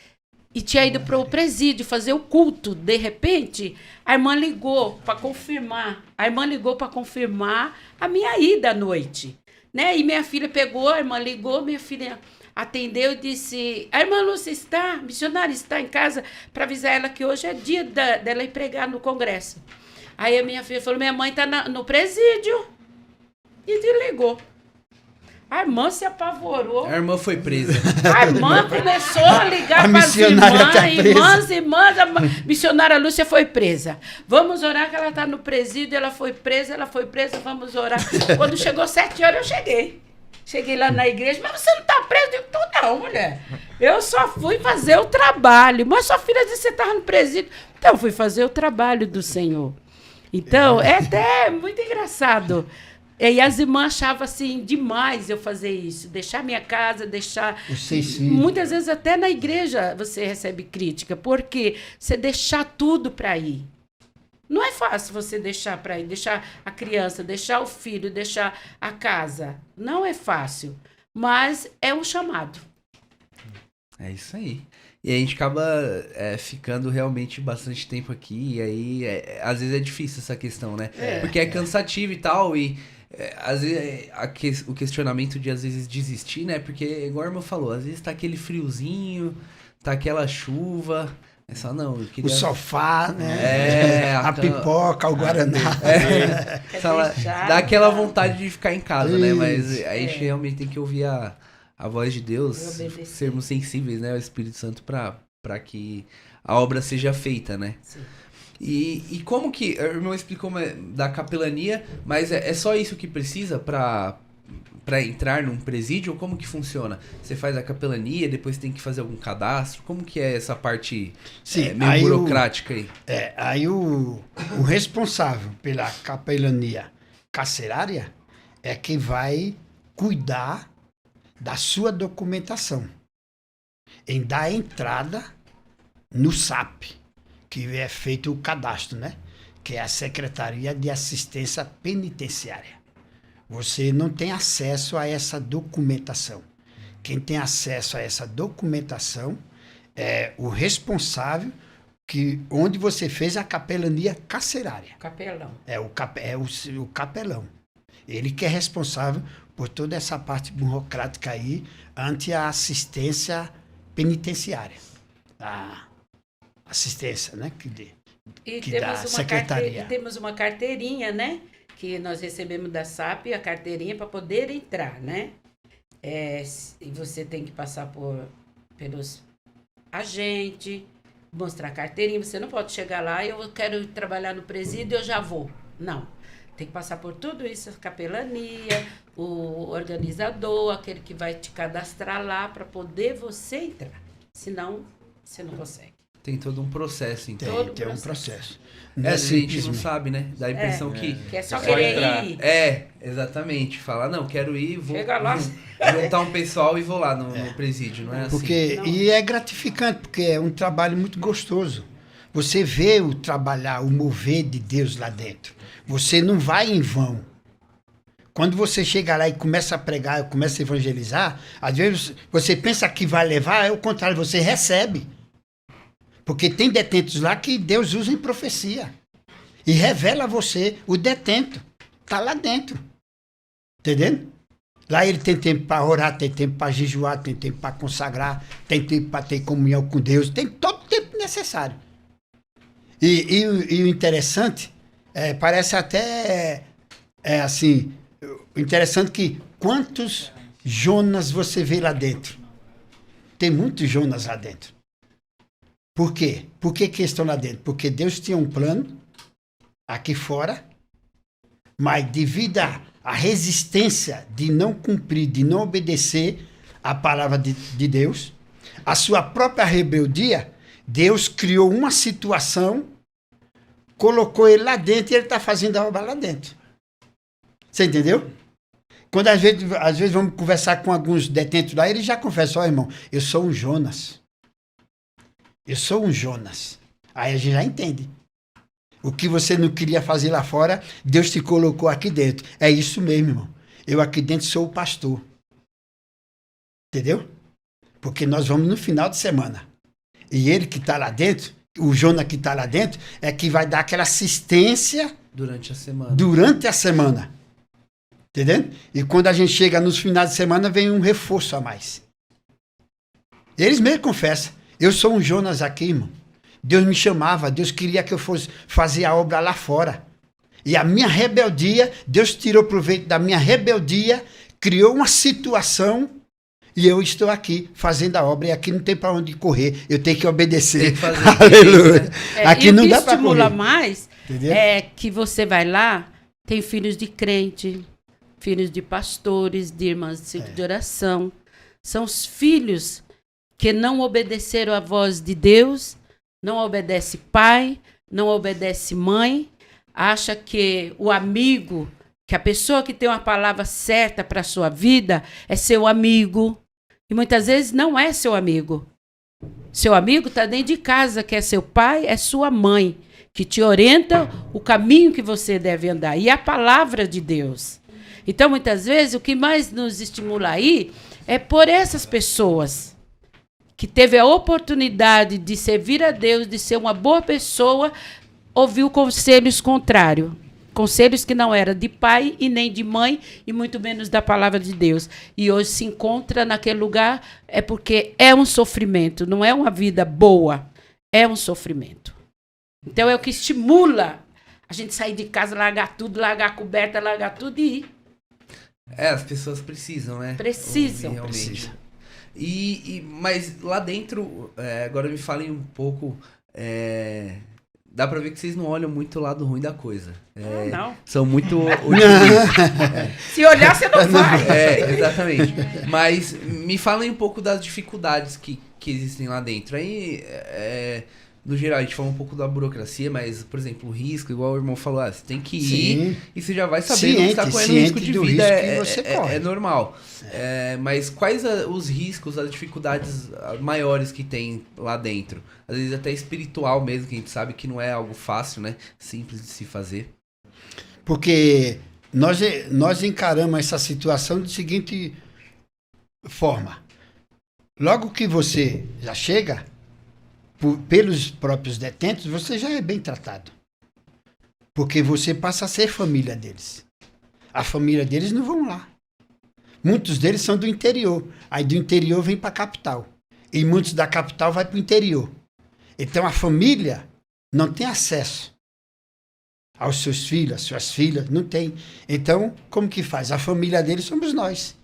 tinha ido para o presídio fazer o culto. De repente, a irmã ligou para confirmar. A minha ida à noite. Né? E minha filha pegou, a irmã ligou, minha filha atendeu e disse, a irmã Lúcia a missionária está em casa para avisar ela que hoje é dia dela ir pregar no congresso. Aí a minha filha falou, minha mãe está no presídio. E desligou. A irmã se apavorou. A irmã foi presa. A irmã começou a ligar para as irmãs. A missionária Lúcia foi presa. Vamos orar que ela está no presídio, ela foi presa, vamos orar. Quando chegou 7 horas, eu cheguei. Cheguei lá na igreja, mas você não está presa? Eu digo, não, mulher. Eu só fui fazer o trabalho. Mas sua filha disse que você estava no presídio. Então, eu fui fazer o trabalho do Senhor. Então, é até muito engraçado. E as irmãs achavam assim demais eu fazer isso, deixar minha casa, deixar. Muitas vezes até na igreja você recebe crítica, porque você deixar tudo para ir. Não é fácil você deixar para ir, deixar a criança, deixar o filho, deixar a casa. Não é fácil, mas é um chamado. É isso aí. E a gente acaba ficando realmente bastante tempo aqui, e aí às vezes é difícil essa questão, né? Porque é cansativo e tal, e às vezes o questionamento de às vezes desistir, né? Porque, igual a irmã falou, às vezes tá aquele friozinho, tá aquela chuva, é só não, eu queria... O sofá, né? A pipoca, o guaraná. Dá aquela vontade de ficar em casa, né? Mas a gente realmente tem que ouvir a voz de Deus, sermos sensíveis, né, ao Espírito Santo para que a obra seja feita, né? Sim. E como que, o irmão explicou da capelania, mas é só isso que precisa para entrar num presídio, ou como que funciona? Você faz a capelania, depois tem que fazer algum cadastro, como que é essa parte meio burocrática aí? Aí o responsável pela capelania carcerária é quem vai cuidar da sua documentação, em dar entrada no SAP, que é feito o cadastro, né? Que é a Secretaria de Assistência Penitenciária. Você não tem acesso a essa documentação. Quem tem acesso a essa documentação é o responsável onde você fez a capelania carcerária. Capelão. O capelão. Ele que é responsável por toda essa parte burocrática aí ante a assistência penitenciária. A assistência, né? Que dá a secretaria. E temos uma carteirinha, né? Que nós recebemos da SAP, a carteirinha para poder entrar, né? E você tem que passar pelos agentes, mostrar a carteirinha. Você não pode chegar lá e eu quero trabalhar no presídio e eu já vou. Não. Tem que passar por tudo isso, a capelania, o organizador, aquele que vai te cadastrar lá para poder você entrar. Senão, você não consegue. Tem todo um processo, então. Tem um processo. A gente não sabe, né? Dá a impressão que é só querer ir. Exatamente. Falar, não, quero ir, vou Chega lá. juntar um pessoal e vou lá no presídio, não é assim? E é gratificante, porque é um trabalho muito gostoso. Você vê o trabalhar, o mover de Deus lá dentro. Você não vai em vão. Quando você chega lá e começa a pregar, começa a evangelizar, às vezes você pensa que vai levar, é o contrário, você recebe. Porque tem detentos lá que Deus usa em profecia. E revela a você o detento. Está lá dentro. Entendendo? Lá ele tem tempo para orar, tem tempo para jejuar, tem tempo para consagrar, tem tempo para ter comunhão com Deus, tem todo o tempo necessário. E o interessante, parece até assim, interessante que quantos Jonas você vê lá dentro? Tem muitos Jonas lá dentro. Por quê? Por que eles estão lá dentro? Porque Deus tinha um plano aqui fora, mas devido à resistência de não cumprir, de não obedecer a palavra de Deus, a sua própria rebeldia, Deus criou uma situação, colocou ele lá dentro e ele está fazendo a obra lá dentro. Você entendeu? Quando às vezes vamos conversar com alguns detentos lá, eles já confessam, irmão, eu sou um Jonas. Eu sou um Jonas. Aí a gente já entende. O que você não queria fazer lá fora, Deus te colocou aqui dentro. É isso mesmo, irmão. Eu aqui dentro sou o pastor. Entendeu? Porque nós vamos no final de semana. E ele que está lá dentro, o Jonas que está lá dentro, é que vai dar aquela assistência durante a semana. Entendeu? E quando a gente chega nos finais de semana, vem um reforço a mais. Eles mesmo confessam. Eu sou um Jonas aqui, irmão. Deus me chamava, Deus queria que eu fosse fazer a obra lá fora. E a minha rebeldia, Deus tirou proveito da minha rebeldia, criou uma situação e eu estou aqui fazendo a obra. E aqui não tem para onde correr, eu tenho que obedecer. Aleluia. Aqui não dá para correr. O que estimula mais é que você vai lá, tem filhos de crente, filhos de pastores, de irmãs de ciclo de oração. São os filhos que não obedeceram à voz de Deus, não obedece pai, não obedece mãe, acha que o amigo que a pessoa que tem uma palavra certa para a sua vida é seu amigo. E muitas vezes não é seu amigo. Seu amigo está dentro de casa, que é seu pai, é sua mãe, que te orienta o caminho que você deve andar. E a palavra de Deus. Então, muitas vezes, o que mais nos estimula aí é por essas pessoas que teve a oportunidade de servir a Deus, de ser uma boa pessoa, ouviu conselhos contrários. Conselhos que não eram de pai e nem de mãe, e muito menos da palavra de Deus. E hoje se encontra naquele lugar, é porque é um sofrimento, não é uma vida boa, é um sofrimento. Então é o que estimula a gente sair de casa, largar tudo, largar a coberta, largar tudo e ir. As pessoas precisam, né? Precisam. Ouvir, realmente. Mas lá dentro, agora me falem um pouco... Dá pra ver que vocês não olham muito o lado ruim da coisa. Não. São muito otimistas. Se olhar, você não vai. Exatamente. Mas me falem um pouco das dificuldades que existem lá dentro. Aí, no geral, a gente fala um pouco da burocracia, mas, por exemplo, o risco, igual o irmão falou, você tem que ir e você já vai sabendo que você está correndo risco de vida. É normal. Mas quais os riscos, as dificuldades maiores que tem lá dentro? Às vezes até espiritual mesmo, que a gente sabe que não é algo fácil, né? Simples de se fazer. Porque nós encaramos essa situação da seguinte forma. Logo que você já chega, pelos próprios detentos, você já é bem tratado. Porque você passa a ser família deles. A família deles não vão lá. Muitos deles são do interior. Aí do interior vem para a capital. E muitos da capital vai para o interior. Então a família não tem acesso aos seus filhos, às suas filhas, não tem. Então, como que faz? A família deles somos nós.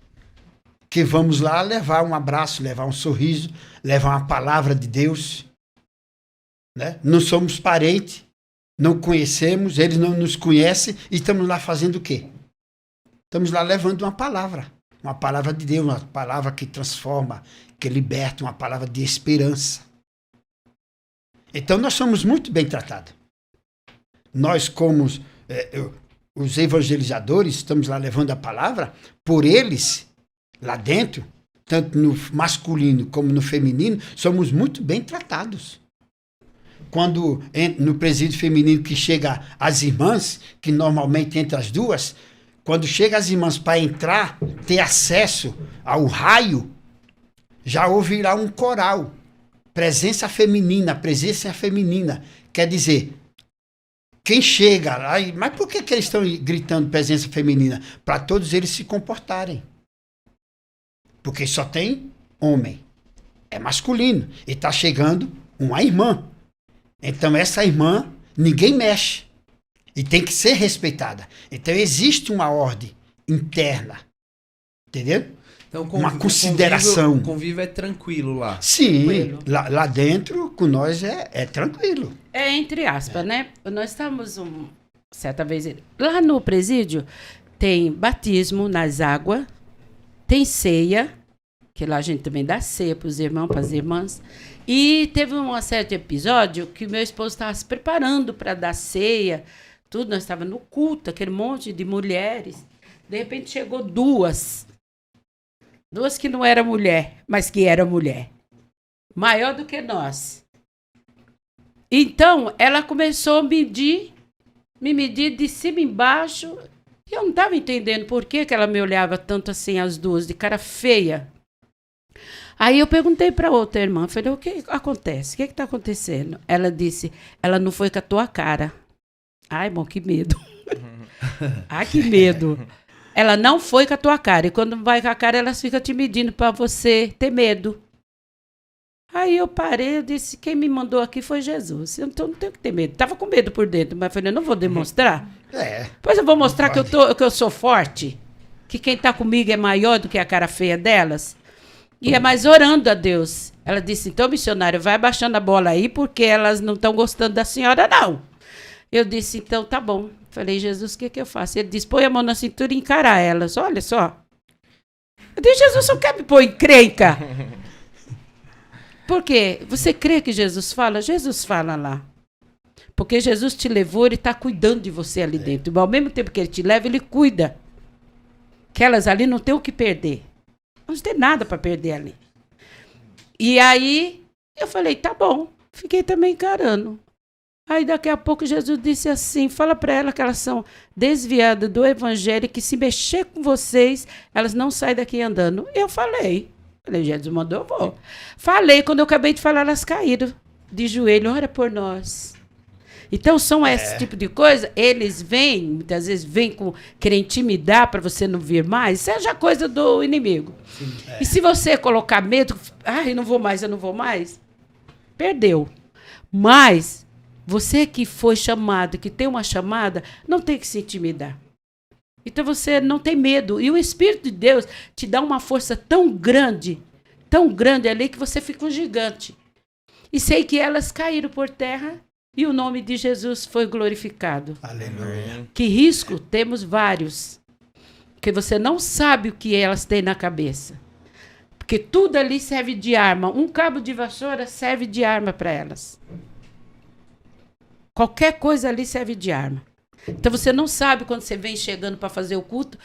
Que vamos lá levar um abraço, levar um sorriso, levar uma palavra de Deus. Né? Não somos parentes, não conhecemos, eles não nos conhecem e estamos lá fazendo o quê? Estamos lá levando uma palavra de Deus, uma palavra que transforma, que liberta, uma palavra de esperança. Então nós somos muito bem tratados. Nós, como os evangelizadores, estamos lá levando a palavra, por eles, lá dentro, tanto no masculino como no feminino, somos muito bem tratados. Quando no presídio feminino que chega as irmãs, que normalmente entre as duas, quando chega as irmãs para entrar, ter acesso ao raio, já ouvirá um coral. Presença feminina. Quer dizer, quem chega lá... Mas por que eles estão gritando presença feminina? Para todos eles se comportarem. Porque só tem homem. É masculino. E está chegando uma irmã. Então essa irmã, ninguém mexe. E tem que ser respeitada. Então existe uma ordem interna. Entendeu? Então, uma consideração. O convívio é tranquilo lá. Sim, lá dentro, com nós, é tranquilo. É entre aspas, né? Nós estávamos certa vez... Lá no presídio tem batismo nas águas, tem ceia, que lá a gente também dá ceia para os irmãos, para as irmãs. E teve um certo episódio que meu esposo estava se preparando para dar ceia, tudo. Nós estávamos no culto, aquele monte de mulheres. De repente chegou duas que não eram mulher, mas que eram mulher. Maior do que nós. Então, ela começou a me medir de cima e embaixo. E eu não estava entendendo por que ela me olhava tanto assim, as duas, de cara feia. Aí eu perguntei para outra irmã, falei, o que acontece? O que está acontecendo? Ela disse, ela não foi com a tua cara. Ai, irmão, que medo. Ai, que medo. Ela não foi com a tua cara. E quando vai com a cara, elas ficam te medindo para você ter medo. Aí eu parei, eu disse, quem me mandou aqui foi Jesus. Então não tenho que ter medo. Tava com medo por dentro, mas falei, não vou demonstrar. Pois eu vou mostrar que eu sou forte. Que quem está comigo é maior do que a cara feia delas. E é mais orando a Deus. Ela disse, então, missionário, vai abaixando a bola aí, porque elas não estão gostando da senhora, não. Eu disse, então, tá bom. Falei, Jesus, o que eu faço? Ele disse, põe a mão na cintura e encarar elas. Olha só. Eu disse, Jesus, não quer me pôr encrenca? Por quê? Você crê que Jesus fala? Jesus fala lá. Porque Jesus te levou, ele está cuidando de você ali dentro. Mas ao mesmo tempo que ele te leva, ele cuida. Aquelas ali não tem o que perder. Não tem nada para perder ali. E aí, eu falei, tá bom. Fiquei também encarando. Aí daqui a pouco Jesus disse assim, fala para elas que elas são desviadas do evangelho, que se mexer com vocês, elas não saem daqui andando. Eu falei, Jesus mandou, eu vou. Falei, quando eu acabei de falar, elas caíram de joelho, ora por nós. Então são esse tipo de coisa, eles vêm, muitas vezes vêm querer intimidar para você não vir mais, seja coisa do inimigo. Sim, E se você colocar medo, eu não vou mais, perdeu. Mas você que foi chamado, que tem uma chamada, não tem que se intimidar. Então você não tem medo. E o Espírito de Deus te dá uma força tão grande ali, que você fica um gigante. E sei que elas caíram por terra e o nome de Jesus foi glorificado. Aleluia. Que risco? Temos vários. Porque você não sabe o que elas têm na cabeça. Porque tudo ali serve de arma. Um cabo de vassoura serve de arma para elas. Qualquer coisa ali serve de arma. Então você não sabe quando você vem chegando para fazer o culto,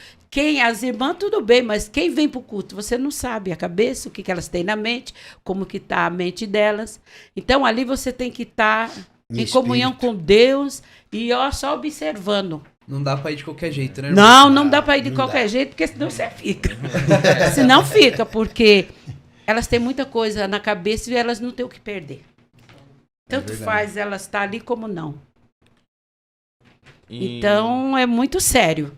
as irmãs tudo bem, mas quem vem para o culto, você não sabe a cabeça, o que elas têm na mente, como que está a mente delas. Então ali você tem que estar em comunhão com Deus e só observando. Não dá para ir de qualquer jeito, né, irmão? Não dá para ir de qualquer jeito, porque senão você fica. Senão fica, porque elas têm muita coisa na cabeça e elas não têm o que perder. Tanto faz elas estar ali como não. Então, é muito sério.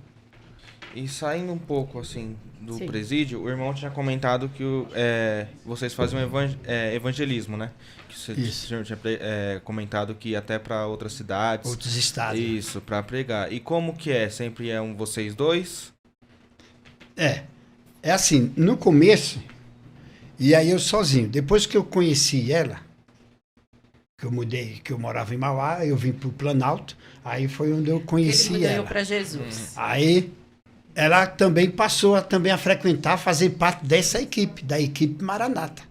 E saindo um pouco, assim, do Sim. presídio, o irmão tinha comentado que vocês fazem evangelismo, né? Que o senhor tinha comentado que até para outras cidades. Outros estados. Isso, para pregar. E como que é? Sempre é vocês dois? É assim, no começo, e aí eu sozinho. Depois que eu conheci ela, que eu mudei, que eu morava em Mauá, eu vim para o Planalto, aí foi onde eu conheci Ele ela. ganhou para Jesus. Aí ela também passou a frequentar, fazer parte dessa equipe, da equipe Maranata,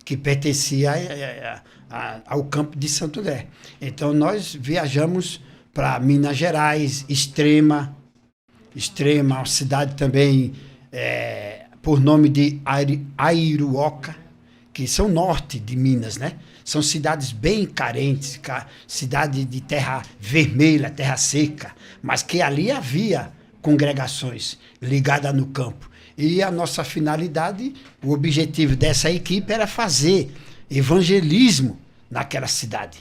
que pertencia ao campo de Santo André. Então nós viajamos para Minas Gerais, Extrema, uma cidade também por nome de Airuoca, que são norte de Minas, né? São cidades bem carentes, cidade de terra vermelha, terra seca, mas que ali havia congregações ligadas no campo. E a nossa finalidade, o objetivo dessa equipe era fazer evangelismo naquela cidade.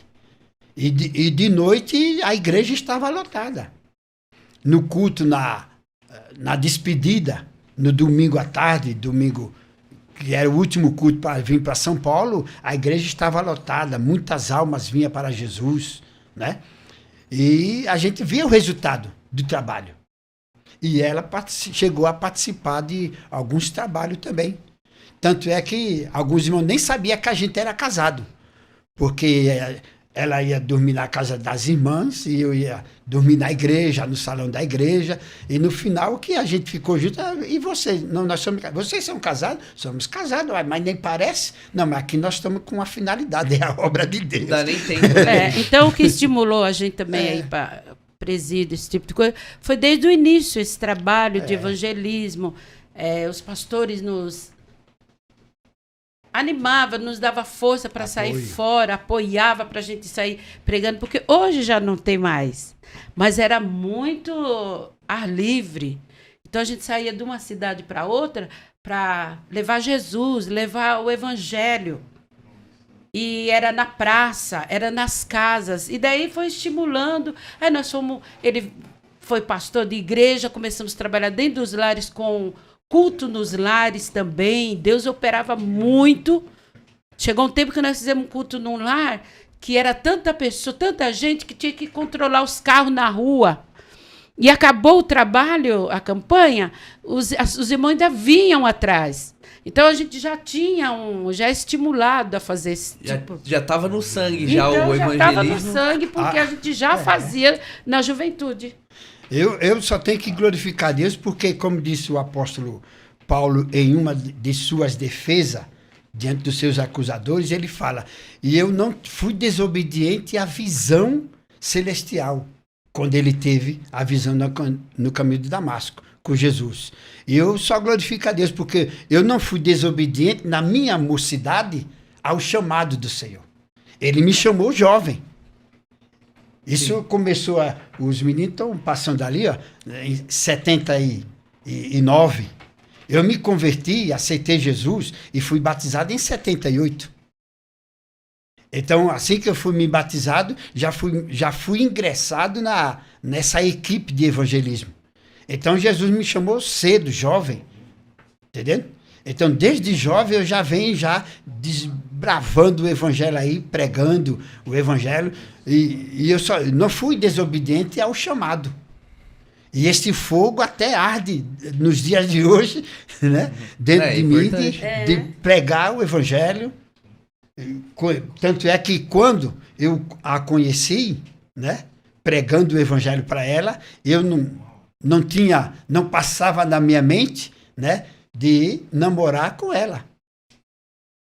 E de noite a igreja estava lotada. No culto, na despedida, no domingo à tarde, que era o último culto para vir para São Paulo, a igreja estava lotada, muitas almas vinham para Jesus, né? E a gente via o resultado do trabalho. E ela chegou a participar de alguns trabalhos também. Tanto é que alguns irmãos nem sabiam que a gente era casado, porque ela ia dormir na casa das irmãs e eu ia dormir na igreja, no salão da igreja. E no final que a gente ficou junto, e vocês? Não, vocês são casados? Somos casados, mas nem parece. Não, mas aqui nós estamos com uma finalidade, é a obra de Deus. Não dá nem tempo. Né? Então o que estimulou a gente também aí para presídio, esse tipo de coisa, foi desde o início esse trabalho de evangelismo. Os pastores nos animava, nos dava força para sair fora, apoiava para a gente sair pregando, porque hoje já não tem mais, mas era muito ar livre. Então a gente saía de uma cidade para outra para levar Jesus, levar o evangelho. E era na praça, era nas casas, e daí foi estimulando. Aí ele foi pastor de igreja, começamos a trabalhar dentro dos lares com culto nos lares também. Deus operava muito. Chegou um tempo que nós fizemos um culto num lar que era tanta pessoa, tanta gente que tinha que controlar os carros na rua. E acabou o trabalho, a campanha, os irmãos ainda vinham atrás. Então a gente já tinha já estimulado a fazer esse tipo. Já estava no sangue, então, o evangelismo. Já estava no sangue, porque a gente já fazia na juventude. Eu só tenho que glorificar Deus, porque, como disse o apóstolo Paulo em uma de suas defesas, diante dos seus acusadores, ele fala: e eu não fui desobediente à visão celestial, quando ele teve a visão no caminho de Damasco, com Jesus. E eu só glorifico a Deus, porque eu não fui desobediente na minha mocidade ao chamado do Senhor. Ele me chamou jovem. Isso começou os meninos estão passando ali, ó, em 79. Eu me converti, aceitei Jesus e fui batizado em 78. Então, assim que eu fui me batizado, já fui ingressado nessa equipe de evangelismo. Então, Jesus me chamou cedo, jovem. Entendendo? Então, desde jovem, eu já venho desbravando o evangelho aí, pregando o evangelho. E eu só não fui desobediente ao chamado. E esse fogo até arde nos dias de hoje, né? Dentro de mim, de pregar o evangelho. Tanto é que quando eu a conheci, né? Pregando o evangelho para ela, eu não passava na minha mente, né? De namorar com ela.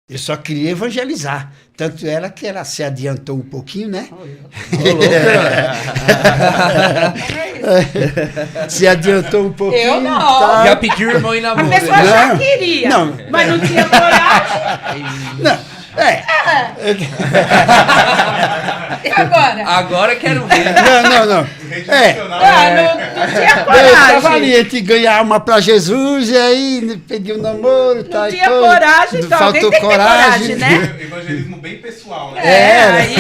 Eu só queria evangelizar. Tanto ela que ela se adiantou um pouquinho, né? Se adiantou um pouquinho. Eu não. Tá. Já pediu o irmão em namoro. A pessoa já queria, mas não tinha coragem. Não. E agora? Agora quero ver. Não. Não tinha Eu estava coragem. ali entre ganhar uma para Jesus e aí pediu um namoro. Não tinha coragem, então. Alguém tem que ter coragem, né? Evangelismo bem pessoal, né? Aí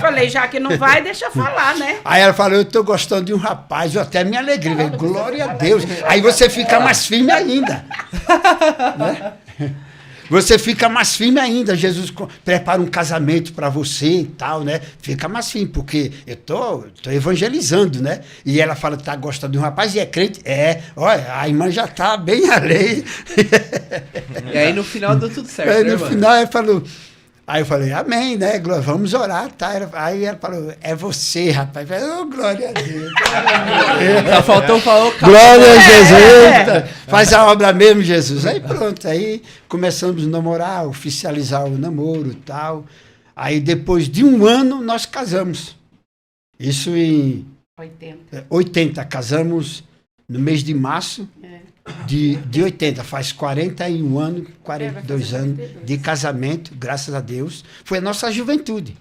falei, já que não vai, deixa eu falar, né? Aí ela falou, eu estou gostando de um rapaz, eu até me alegrei. Eu falei, glória a Deus. Aí você fica mais firme ainda. Né? Você fica mais firme ainda. Jesus prepara um casamento para você e tal, né? Fica mais firme, porque eu tô evangelizando, né? E ela fala que tá gostando de um rapaz e é crente. Olha, a irmã já tá bem alheia. E aí no final deu tudo certo, Aí né, no mano? final ela falou... Aí eu falei, amém, né? Vamos orar, tá? Aí ela falou, é você, rapaz. Eu falei, glória a Deus. Só faltou falar o Glória a Jesus. Faz a obra mesmo, Jesus. Aí pronto, aí começamos a namorar, oficializar o namoro e tal. Aí depois de um ano nós casamos. Isso em 80. Casamos no mês de março de 80. Faz 41 anos, 42 anos de casamento, graças a Deus. Foi a nossa juventude.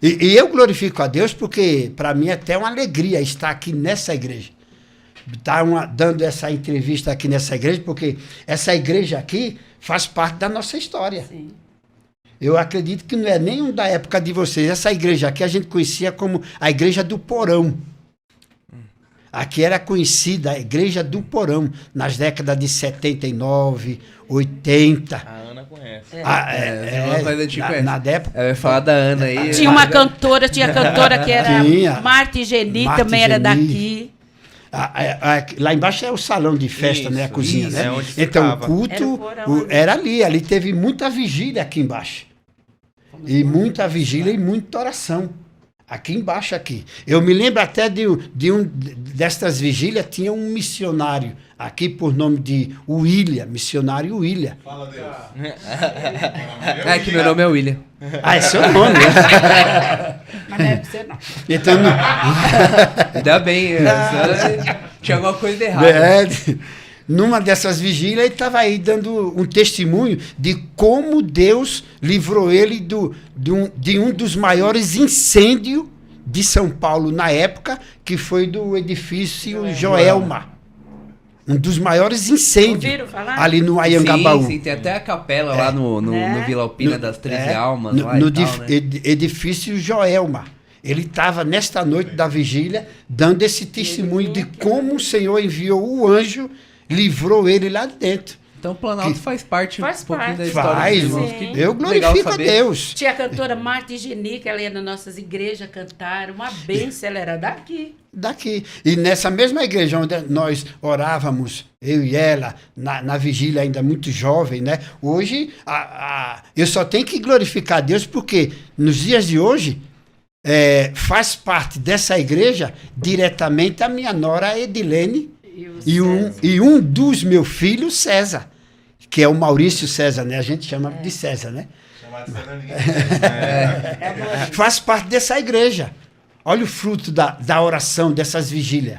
E eu glorifico a Deus porque para mim é até uma alegria estar aqui nessa igreja. Dando essa entrevista aqui nessa igreja, porque essa igreja aqui faz parte da nossa história. Sim. Eu acredito que não é nenhum da época de vocês. Essa igreja aqui a gente conhecia como a Igreja do Porão. Aqui era conhecida a Igreja do Porão, nas décadas de 79, 80. A Ana conhece. Na época. Ela vai falar da Ana aí. Tinha uma cantora, que era Tinha. Marta Geni, Marta também era Geni. daqui. Lá embaixo é o salão de festa, Isso, né? A cozinha, isso, né? é onde Então, o ficava. culto Era o porão ali. era ali. Ali teve muita vigília aqui embaixo. E muita vigília e muita oração. Aqui embaixo, aqui. Eu me lembro até destas vigílias, tinha um missionário aqui por nome de William, missionário William. Fala, Deus. É que meu nome é William. Ah, é seu nome, né? Mas não deve ser, não. Então, Ainda bem, tinha alguma coisa de errada. numa dessas vigílias, ele estava aí dando um testemunho de como Deus livrou ele de um dos maiores incêndios de São Paulo na época, que foi do edifício Joelma. Um dos maiores incêndios Ouviram falar? ali no Ayangabaú. Sim, tem até a capela lá no Vila Alpina das 13 Almas. No, lá e tal, né? edifício Joelma. Ele estava nesta noite da vigília dando esse testemunho de como o Senhor enviou o anjo, livrou ele lá dentro. Então o Planalto faz parte Faz um pouquinho parte. da história Faz, dos irmãos. sim. Que eu legal glorifico a saber. Deus. Tinha a cantora Marta Geni, que ela ia nas nossas igrejas cantar, uma bênção, ela era daqui. Daqui. E nessa mesma igreja onde nós orávamos, eu e ela, na vigília ainda muito jovem, né? Hoje, eu só tenho que glorificar a Deus porque nos dias de hoje, faz parte dessa igreja diretamente a minha nora Edilene e um dos meus filhos, César, que é o Maurício César, né? A gente chama de César, né? Chamar de César ninguém. Faz parte dessa igreja. olha o fruto da oração, dessas vigílias.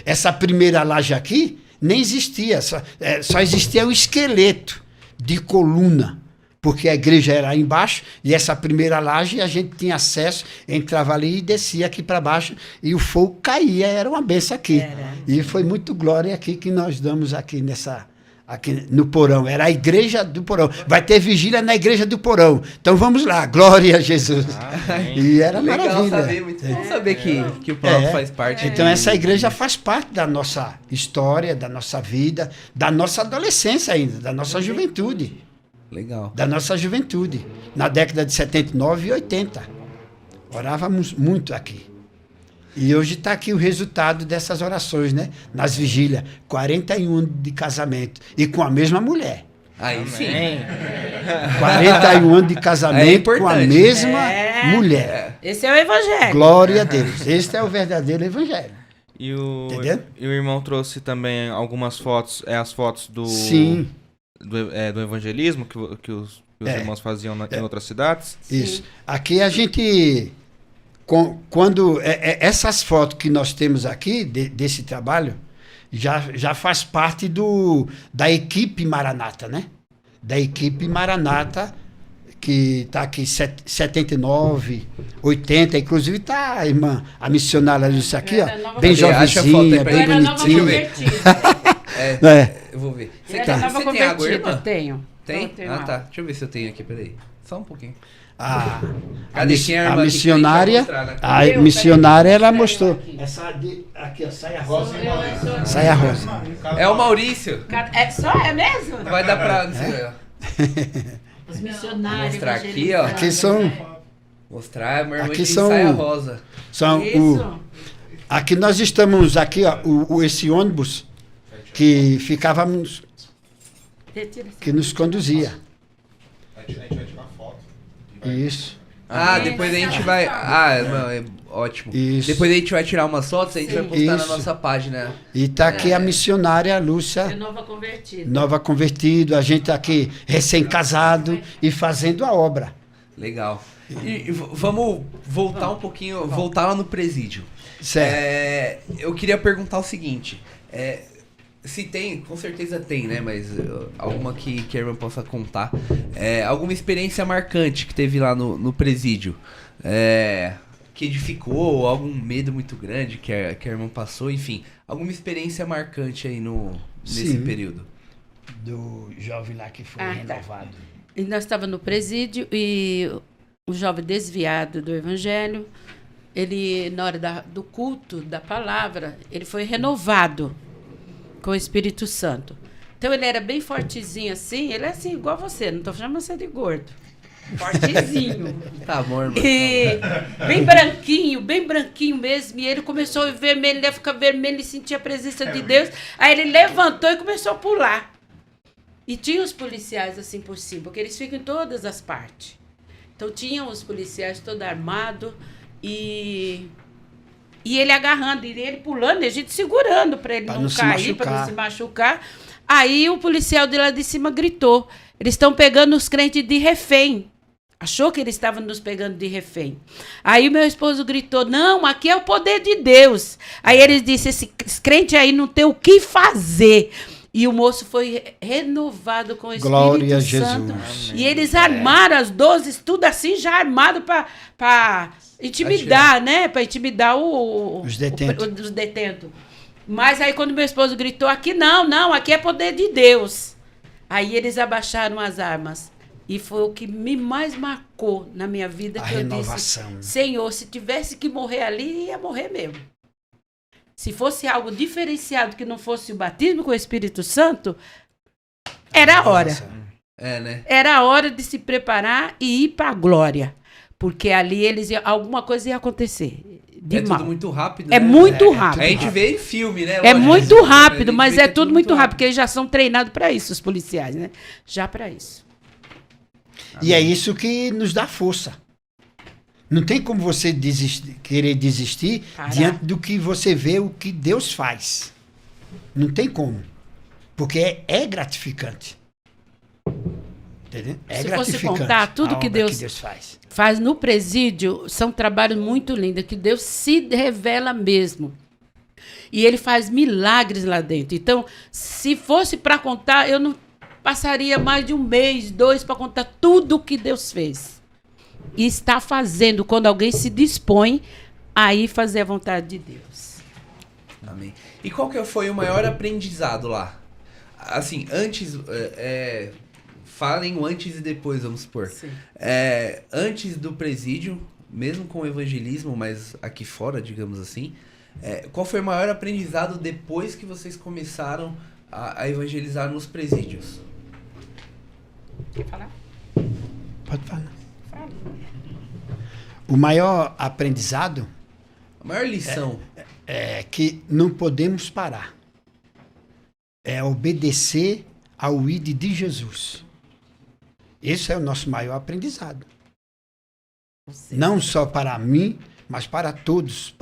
Essa primeira laje aqui nem existia, só existia o esqueleto de coluna, porque a igreja era aí embaixo, e essa primeira laje a gente tinha acesso, entrava ali e descia aqui para baixo, e o fogo caía, era uma benção aqui. E foi muito glória aqui que nós damos aqui no porão, era a igreja do porão. Vai ter vigília na igreja do porão. Então vamos lá, glória a Jesus. E era Legal maravilha. saber, muito bom saber que o porão faz parte. Então essa igreja faz parte da nossa história, da nossa vida, da nossa adolescência ainda, da nossa juventude. Legal. Da nossa juventude, na década de 79 e 80. Orávamos muito aqui. E hoje está aqui o resultado dessas orações, né? Nas vigílias, 41 anos de casamento. E com a mesma mulher. Aí sim. 41 anos de casamento com a importante. mesma mulher. Esse é o evangelho. Glória a Deus. Este é o verdadeiro evangelho. Entendeu? E o irmão trouxe também algumas fotos, as fotos do... Sim. Do evangelismo que os irmãos faziam em outras cidades. Isso. Aqui a gente... Quando essas fotos que nós temos aqui, desse trabalho, já faz parte da equipe Maranata, né? Da equipe Maranata, que está aqui 79, 80, inclusive está a irmã, a missionária Lúcia aqui, ó, bem jovenzinha, bem bonitinha. Eu vou ver. Você Era nova tem água, convertida, irmã? tenho. Tem? Tenho Ah, água. tá. Deixa eu ver se eu tenho aqui, peraí. Só um pouquinho. A irmã aqui missionária, que a gente vai mostrar, né? a missionária, ela mostrou. Essa aqui, ó, saia rosa. Saia rosa. É o Maurício. É mesmo? Vai dar pra... Não sei, ó. Os missionários. Mostrar aqui, ó. Aqui são... Mostrar, meu irmão Aqui tem são- saia rosa. Isso. Aqui nós estamos, aqui, ó, esse ônibus que ficávamos, Retira esse- que nos conduzia. A gente vai tirar foto. Isso. Ah, depois a gente vai... Ah, não, é ótimo. Isso. Depois a gente vai tirar umas fotos e a gente vai postar na Isso. nossa página. E tá aqui a missionária Lúcia, De nova convertida. nova convertido, a gente aqui recém-casado e fazendo a obra. Legal. E vamos voltar um pouquinho, voltar lá no presídio. Certo. Eu queria perguntar o seguinte, se tem, com certeza tem, né, mas alguma que a irmã possa contar, alguma experiência marcante que teve lá no presídio, que edificou, algum medo muito grande que a irmã passou, enfim, alguma experiência marcante aí nesse Sim. período. Do jovem lá que foi Tá. renovado. E nós estávamos no presídio e o jovem desviado do evangelho, ele, na hora do culto, da palavra, ele foi renovado com o Espírito Santo. Então, ele era bem fortezinho assim, ele é assim, igual você, não estou chamando você de gordo. Fortezinho. Tá bom, irmã. E bem branquinho mesmo. E ele começou a vermelho, ele ia ficar vermelho e sentia a presença de Deus. Aí ele levantou e começou a pular. E tinha os policiais assim por cima, porque eles ficam em todas as partes. Então tinham os policiais todo armado e ele agarrando, e ele pulando, e a gente segurando para ele Pra não não se cair, para não machucar. se machucar. Aí o policial de lá de cima gritou: eles estão pegando os crentes de refém. Achou que eles estavam nos pegando de refém. Aí o meu esposo gritou: não, aqui é o poder de Deus. Aí eles disseram: esse crente aí não tem o que fazer. E o moço foi renovado com o Espírito Glória a Santo. Jesus. E eles armaram as 12, tudo assim, já armado para intimidar, né? Para intimidar Os detentos. os detentos. Mas aí quando meu esposo gritou: aqui não, aqui é poder de Deus. Aí eles abaixaram as armas. E foi o que me mais marcou na minha vida, A que eu renovação. disse: Senhor, se tivesse que morrer ali, ia morrer mesmo. Se fosse algo diferenciado, que não fosse o batismo com o Espírito Santo, era a hora. Né? Era a hora de se preparar e ir para a glória. Porque ali alguma coisa ia acontecer. De mal. Tudo muito rápido, É né? muito rápido. A gente vê em filme, né? É Lógico, muito a rápido, gente mas vê é que tudo muito rápido, porque eles já são treinados para isso, os policiais, né? Já para isso. E é isso que nos dá força. Não tem como você querer desistir Parar. diante do que você vê o que Deus faz. Não tem como. Porque é gratificante. Entendeu? É Se fosse gratificante contar tudo a que obra Deus faz. faz no presídio, são trabalhos muito lindos, que Deus se revela mesmo. E ele faz milagres lá dentro. Então, se fosse para contar, eu não passaria mais de um mês, 2, para contar tudo o que Deus fez. E está fazendo quando alguém se dispõe a ir fazer a vontade de Deus. Amém. E qual que foi o maior aprendizado lá? Assim, antes... falem o antes e depois, vamos supor. Sim. Antes do presídio, mesmo com o evangelismo, mas aqui fora, digamos assim, qual foi o maior aprendizado depois que vocês começaram a evangelizar nos presídios? Quer falar? Pode falar. Fala. O maior aprendizado A maior lição. é que não podemos parar. É obedecer ao ID de Jesus. Esse é o nosso maior aprendizado. Não só para mim, mas para todos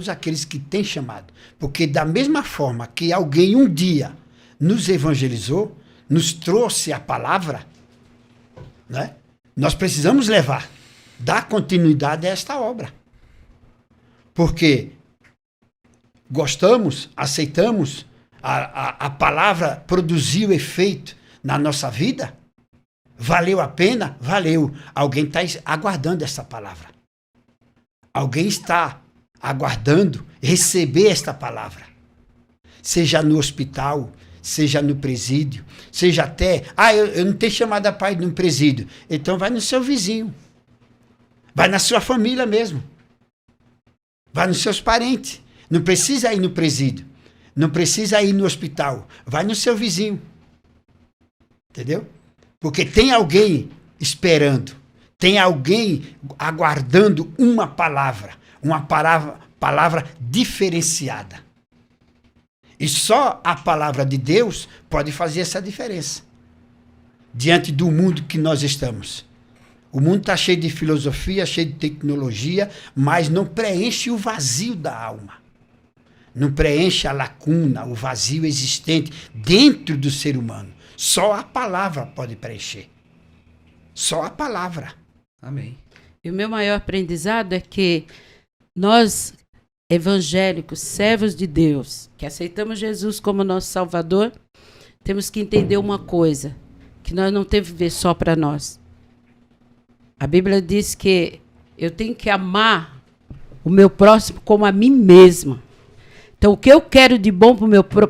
aqueles que têm chamado. Porque da mesma forma que alguém um dia nos evangelizou, nos trouxe a palavra, né? Nós precisamos dar continuidade a esta obra. Porque gostamos, aceitamos, a palavra produziu efeito na nossa vida. Valeu a pena? Valeu. Alguém está aguardando essa palavra. Alguém está aguardando receber esta palavra. Seja no hospital, seja no presídio, seja até... eu não tenho chamado a pai de um presídio. Então vai no seu vizinho. Vai na sua família mesmo. Vai nos seus parentes. Não precisa ir no presídio. Não precisa ir no hospital. Vai no seu vizinho. Entendeu? Porque tem alguém esperando, tem alguém aguardando uma palavra diferenciada. E só a palavra de Deus pode fazer essa diferença. Diante do mundo que nós estamos. O mundo está cheio de filosofia, cheio de tecnologia, mas não preenche o vazio da alma. Não preenche a lacuna, o vazio existente dentro do ser humano. Só a palavra pode preencher. Só a palavra. Amém. E o meu maior aprendizado é que nós, evangélicos, servos de Deus, que aceitamos Jesus como nosso Salvador, temos que entender uma coisa, que nós não temos que viver só para nós. A Bíblia diz que eu tenho que amar o meu próximo como a mim mesma. Então, o que eu quero de bom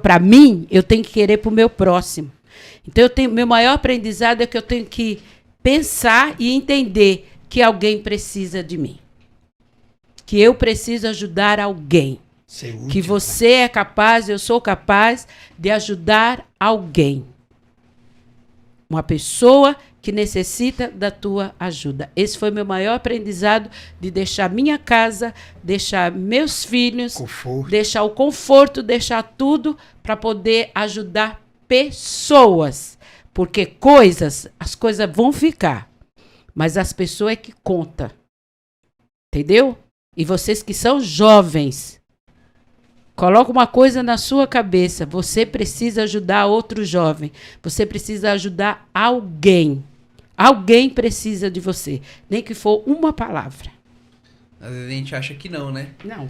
para mim, eu tenho que querer para o meu próximo. Então, meu maior aprendizado é que eu tenho que pensar e entender que alguém precisa de mim. Que eu preciso ajudar alguém. Que você é capaz, eu sou capaz de ajudar alguém. Uma pessoa que necessita da tua ajuda. Esse foi meu maior aprendizado, de deixar minha casa, deixar meus filhos, deixar o conforto, deixar tudo para poder ajudar pessoas. Porque as coisas vão ficar, mas as pessoas é que conta. Entendeu? E vocês que são jovens, coloca uma coisa na sua cabeça, você precisa ajudar outro jovem, você precisa ajudar alguém. Alguém precisa de você, nem que for uma palavra. Às vezes a gente acha que não, né? Não.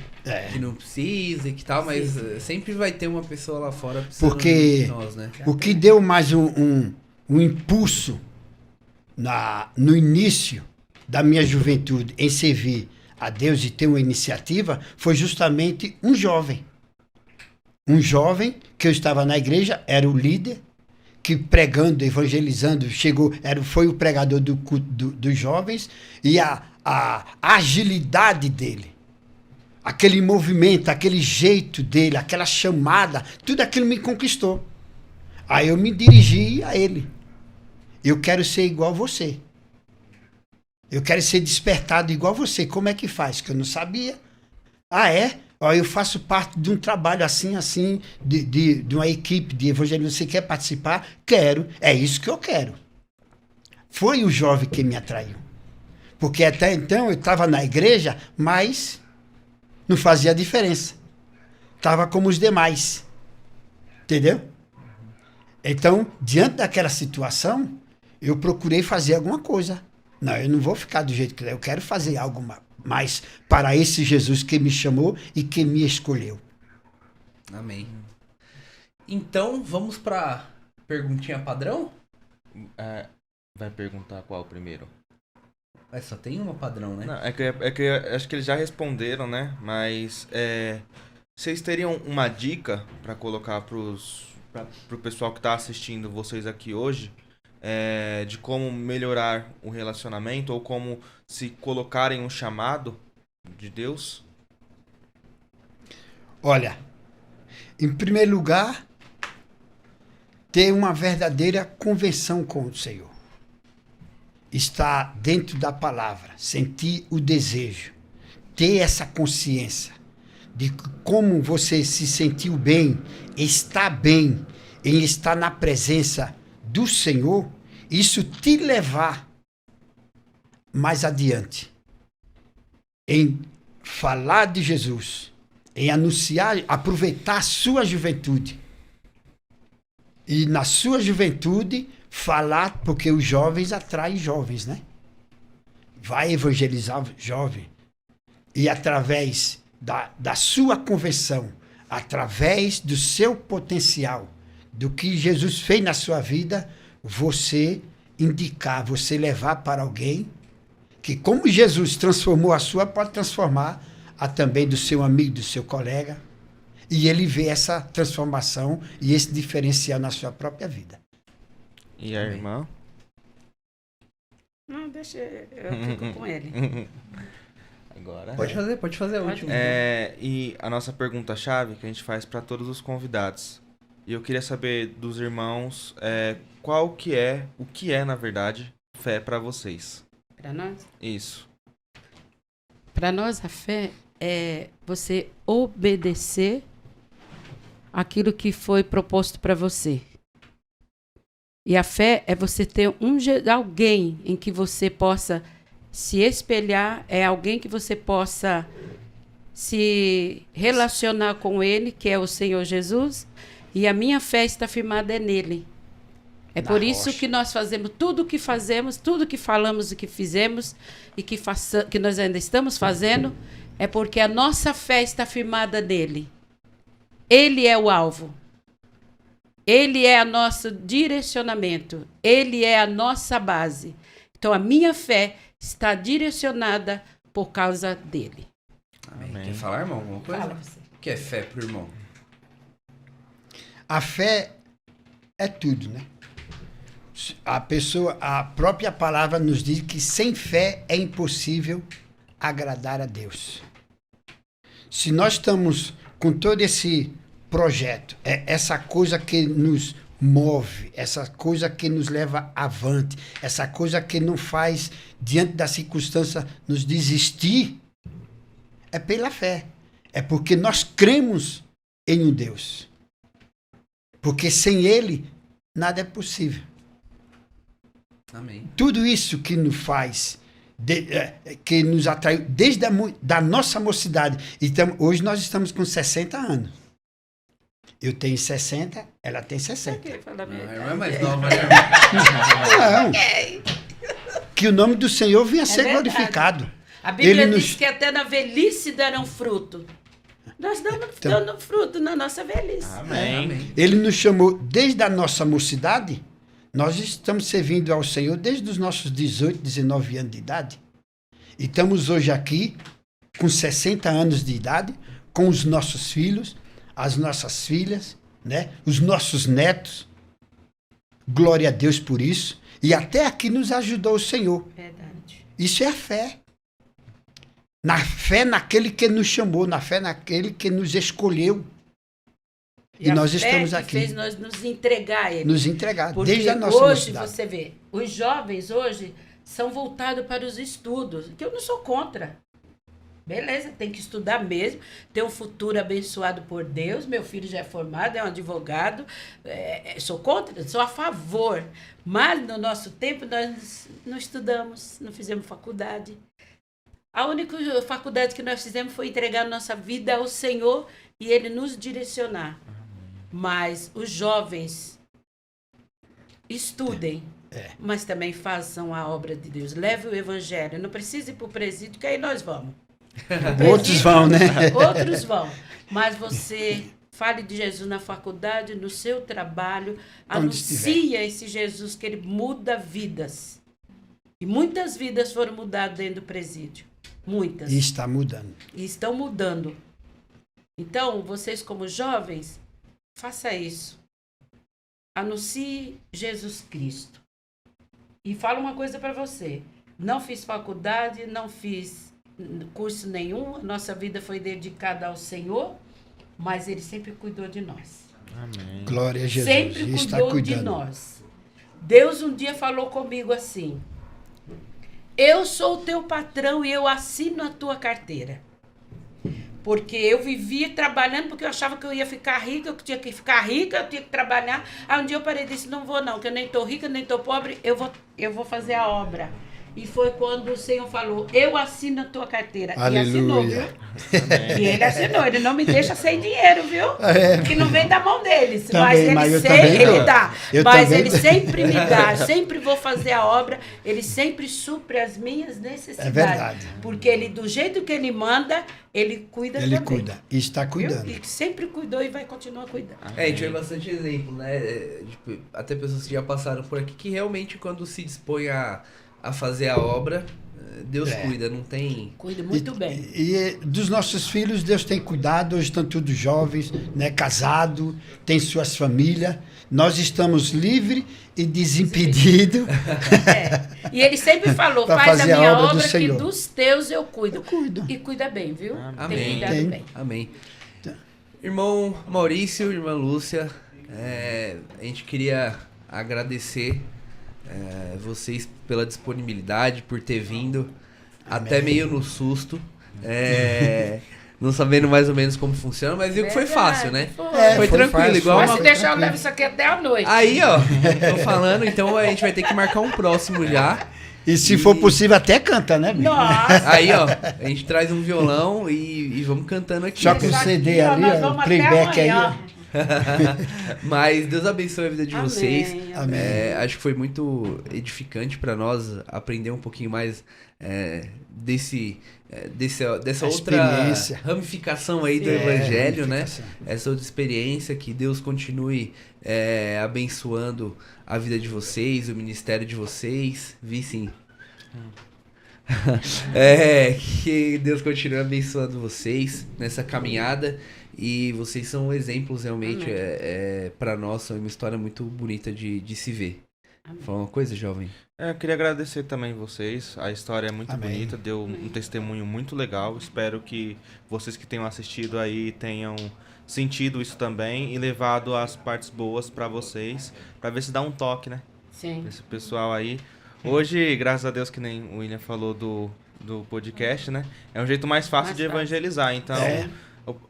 Que não precisa e que tal, mas sempre vai ter uma pessoa lá fora precisando porque de nós, né? O que deu mais um impulso no início da minha juventude em servir a Deus e ter uma iniciativa foi justamente um jovem. Um jovem que eu estava na igreja, era o líder, que pregando, evangelizando, foi o pregador dos jovens, e a agilidade dele, aquele movimento, aquele jeito dele, aquela chamada, tudo aquilo me conquistou. Aí eu me dirigi a ele. Eu quero ser igual a você. Eu quero ser despertado igual a você. Como é que faz? Que eu não sabia. Ah, é? Ó, eu faço parte de um trabalho assim, de uma equipe de evangelismo. Você quer participar? Quero. É isso que eu quero. Foi o jovem que me atraiu. Porque até então eu estava na igreja, mas não fazia diferença. Estava como os demais. Entendeu? Então, diante daquela situação, eu procurei fazer alguma coisa. Não, eu não vou ficar do jeito que eu quero fazer algo mais para esse Jesus que me chamou e que me escolheu. Amém. Então, vamos pra perguntinha padrão? Vai perguntar qual primeiro? Só tem uma padrão, né? Não, é que acho que eles já responderam, né? Mas vocês teriam uma dica para colocar pro pessoal que tá assistindo vocês aqui hoje, de como melhorar o relacionamento ou como se colocarem um chamado de Deus? Olha, em primeiro lugar, ter uma verdadeira convenção com o Senhor. Estar dentro da palavra, sentir o desejo, ter essa consciência de como você se sentiu bem, está bem em estar na presença do Senhor, isso te levar mais adiante em falar de Jesus, em anunciar, aproveitar a sua juventude. E na sua juventude, falar, porque os jovens atraem jovens, né? Vai evangelizar jovem. E através da sua conversão, através do seu potencial, do que Jesus fez na sua vida, você indicar, você levar para alguém que, como Jesus transformou a sua, pode transformar a também do seu amigo, do seu colega. E ele vê essa transformação e esse diferencial na sua própria vida. E a irmã? Não, deixa, eu fico com ele. Agora. Pode fazer a última. E a nossa pergunta-chave que a gente faz para todos os convidados. E eu queria saber dos irmãos o que é, na verdade, fé para vocês. Para nós? Isso. Para nós, a fé é você obedecer aquilo que foi proposto para você. E a fé é você ter alguém em que você possa se espelhar, é alguém que você possa se relacionar com ele, que é o Senhor Jesus, e a minha fé está firmada nele. É por isso que nós fazemos tudo o que fazemos, tudo que falamos e que fizemos e que nós ainda estamos fazendo, é porque a nossa fé está firmada nele. Ele é o alvo. Ele é o nosso direcionamento. Ele é a nossa base. Então, a minha fé está direcionada por causa dele. Amém. Quer falar, irmão, alguma coisa? Fala você. O que é fé pro irmão? A fé é tudo, né? A própria palavra nos diz que sem fé é impossível agradar a Deus. Se nós estamos com todo esse projeto, essa coisa que nos move, essa coisa que nos leva avante, essa coisa que não faz, diante da circunstância, nos desistir, é pela fé. É porque nós cremos em um Deus. Porque sem Ele, nada é possível. Amém. Tudo isso que nos faz, que nos atraiu desde da nossa mocidade. Então, hoje nós estamos com 60 anos. Eu tenho 60, ela tem 60. A irmã é mais nova, né? Não. Que o nome do Senhor venha ser verdade. glorificado. A Bíblia Ele diz que até na velhice darão fruto. Nós estamos dando fruto na nossa velhice. Amém. Ele nos chamou desde a nossa mocidade. Nós estamos servindo ao Senhor desde os nossos 18, 19 anos de idade. E estamos hoje aqui com 60 anos de idade, com os nossos filhos, as nossas filhas, né? Os nossos netos. Glória a Deus por isso. E até aqui nos ajudou o Senhor. Verdade. Isso é a fé. Na fé naquele que nos chamou, na fé naquele que nos escolheu. E nós estamos aqui. Fez nós nos entregar a ele. Nos entregar, Porque desde a nossa hoje, mocidade. você vê, os jovens hoje são voltados para os estudos, que eu não sou contra. Beleza, tem que estudar mesmo, ter um futuro abençoado por Deus. Meu filho já é formado, é um advogado. Sou contra, sou a favor. Mas no nosso tempo nós não estudamos, não fizemos faculdade. A única faculdade que nós fizemos foi entregar nossa vida ao Senhor e Ele nos direcionar. Mas os jovens estudem, Mas também façam a obra de Deus. Leve o evangelho. Não precisa ir para o presídio, que aí nós vamos. Outros vão, né? Outros vão. Mas você fale de Jesus na faculdade, no seu trabalho. Anuncia esse Jesus que ele muda vidas. E muitas vidas foram mudadas dentro do presídio. Muitas. E está mudando. E estão mudando. Então, vocês como jovens, faça isso. Anuncie Jesus Cristo. E falo uma coisa para você. Não fiz faculdade, não fiz curso nenhum. Nossa vida foi dedicada ao Senhor, mas Ele sempre cuidou de nós. Amém. Glória a Jesus. Sempre E está cuidou de cuidando. nós. Deus um dia falou comigo assim: eu sou o teu patrão e eu assino a tua carteira. Porque eu vivia trabalhando porque eu achava que eu ia ficar rica, eu tinha que ficar rica, eu tinha que trabalhar. Aí um dia eu parei e disse, não vou não, que eu nem estou rica, nem estou pobre, eu vou fazer a obra. E foi quando o Senhor falou, eu assino a tua carteira. Aleluia. E assinou, viu? E ele assinou, ele não me deixa sem dinheiro, viu? Que não vem da mão deles. Também, mas eu ele também sempre, dou. ele dá. Eu Mas também ele dou. sempre me dá, sempre vou fazer a obra, ele sempre supre as minhas necessidades. É verdade. Porque ele, do jeito que ele manda, ele cuida Ele também. cuida. E está Viu? cuidando. E sempre cuidou e vai continuar cuidando. A gente vê bastante exemplo, né? Tipo, até pessoas que já passaram por aqui que realmente quando se dispõe a fazer a obra, Deus cuida, não tem... Cuida muito bem. E dos nossos filhos, Deus tem cuidado, hoje estão todos jovens, né, casados, têm suas famílias. Nós estamos livres e desimpedidos. E ele sempre falou, Pra faz a fazer a minha obra do obra que Senhor. dos teus eu cuido. Eu cuido. E cuida bem, viu? Amém. Tem cuidado Tem. bem. Amém. Irmão Maurício, irmã Lúcia, a gente queria agradecer vocês pela disponibilidade, por ter vindo, até meio no susto, não sabendo mais ou menos como funciona, mas viu que foi fácil, né? Foi tranquilo, fácil, igual Mas uma... se deixar, eu levo isso aqui até a noite. Aí, ó, tô falando, então a gente vai ter que marcar um próximo já. E se for possível, até canta, né, amigo? Nossa! Aí, ó, a gente traz um violão e vamos cantando aqui. Só com o Isso CD aqui, ó, ali, nós ó, vamos o até playback aí. amanhã. Ó. Mas Deus abençoe a vida de Amém, vocês. amém. Acho que foi muito edificante para nós aprender um pouquinho mais dessa A outra experiência. ramificação aí do Sim. Evangelho, né? ramificação. Essa outra experiência, que Deus continue abençoando a vida de vocês, o ministério de vocês. Vi sim. Que Deus continue abençoando vocês nessa caminhada. E vocês são exemplos realmente, para nós, é uma história muito bonita de se ver. Fala uma coisa, jovem. Eu queria agradecer também vocês. A história é muito Amém. bonita, deu um testemunho muito legal. Espero que vocês que tenham assistido aí tenham sentido isso também e levado as partes boas pra vocês, pra ver se dá um toque, né? Sim. Esse pessoal aí. Hoje, graças a Deus, que nem o William falou do podcast, né? É um jeito mais fácil Mais de fácil. evangelizar. Então, É.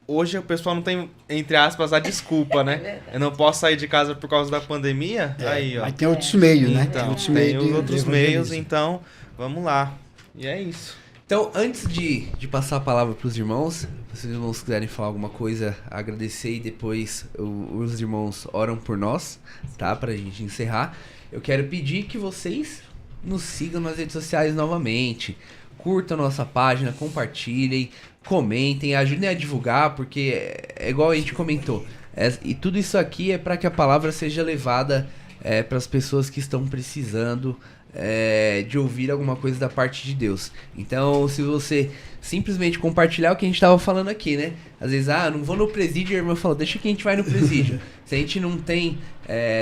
hoje o pessoal não tem, entre aspas, a desculpa, né? Eu não posso sair de casa por causa da pandemia. Aí, ó. Mas tem outros meios, né? Então, outros tem meios os de outros evangelismo. meios, então, vamos lá. E é isso. Então, antes de passar a palavra para os irmãos, se os irmãos quiserem falar alguma coisa, agradecer e depois os irmãos oram por nós, tá? Pra gente encerrar. Eu quero pedir que vocês nos sigam nas redes sociais novamente. Curtam a nossa página, compartilhem, comentem, ajudem a divulgar, porque é igual a gente comentou. E tudo isso aqui é para que a palavra seja levada para as pessoas que estão precisando de ouvir alguma coisa da parte de Deus. Então, se você simplesmente compartilhar o que a gente estava falando aqui, né? Às vezes, não vou no presídio, a irmã falou, deixa que a gente vai no presídio. Se a gente não tem,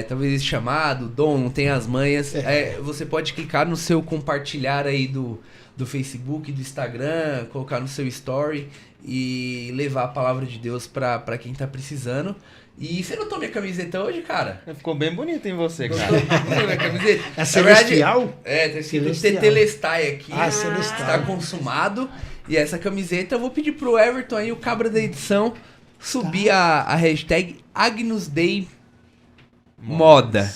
talvez esse chamado, dom, não tem as manhas, você pode clicar no seu compartilhar aí do Facebook, do Instagram, colocar no seu story e levar a palavra de Deus pra quem tá precisando. E você notou minha camiseta hoje, cara? Ficou bem bonito em você, cara. Gostou minha camiseta? É Na celestial? verdade, tá escrito Celestial. Tetelestai aqui. Celestial. Está consumado. E essa camiseta eu vou pedir pro Everton aí, o cabra da edição, subir a hashtag Agnus Dei Moda.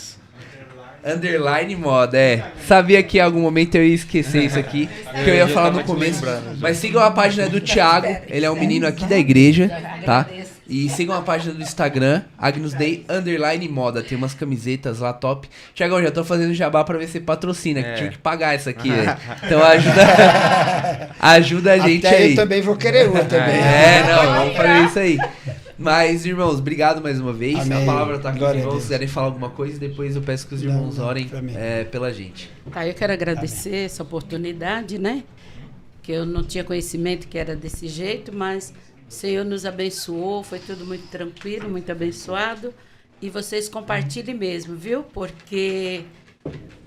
Underline moda, Sabia que em algum momento eu ia esquecer isso aqui, que eu ia falar no começo. Mas sigam a página do Thiago, ele é um menino aqui da igreja, tá? E sigam a página do Instagram, AgnusDay_moda. Tem umas camisetas lá top. Tiagão, já tô fazendo jabá pra ver se patrocina, que tive que pagar essa aqui, velho. Então ajuda a gente Até aí. eu também vou querer uma também. Não, vamos fazer isso aí. Mas, irmãos, obrigado mais uma vez. Amém. A palavra tá com os Glória a irmãos. Deus. Se quiserem falar alguma coisa, depois eu peço que os irmãos Não, orem pra mim. pela gente. Tá, eu quero agradecer essa oportunidade, né? Que eu não tinha conhecimento que era desse jeito, mas o Senhor nos abençoou, foi tudo muito tranquilo, muito abençoado. E vocês compartilhem mesmo, viu? Porque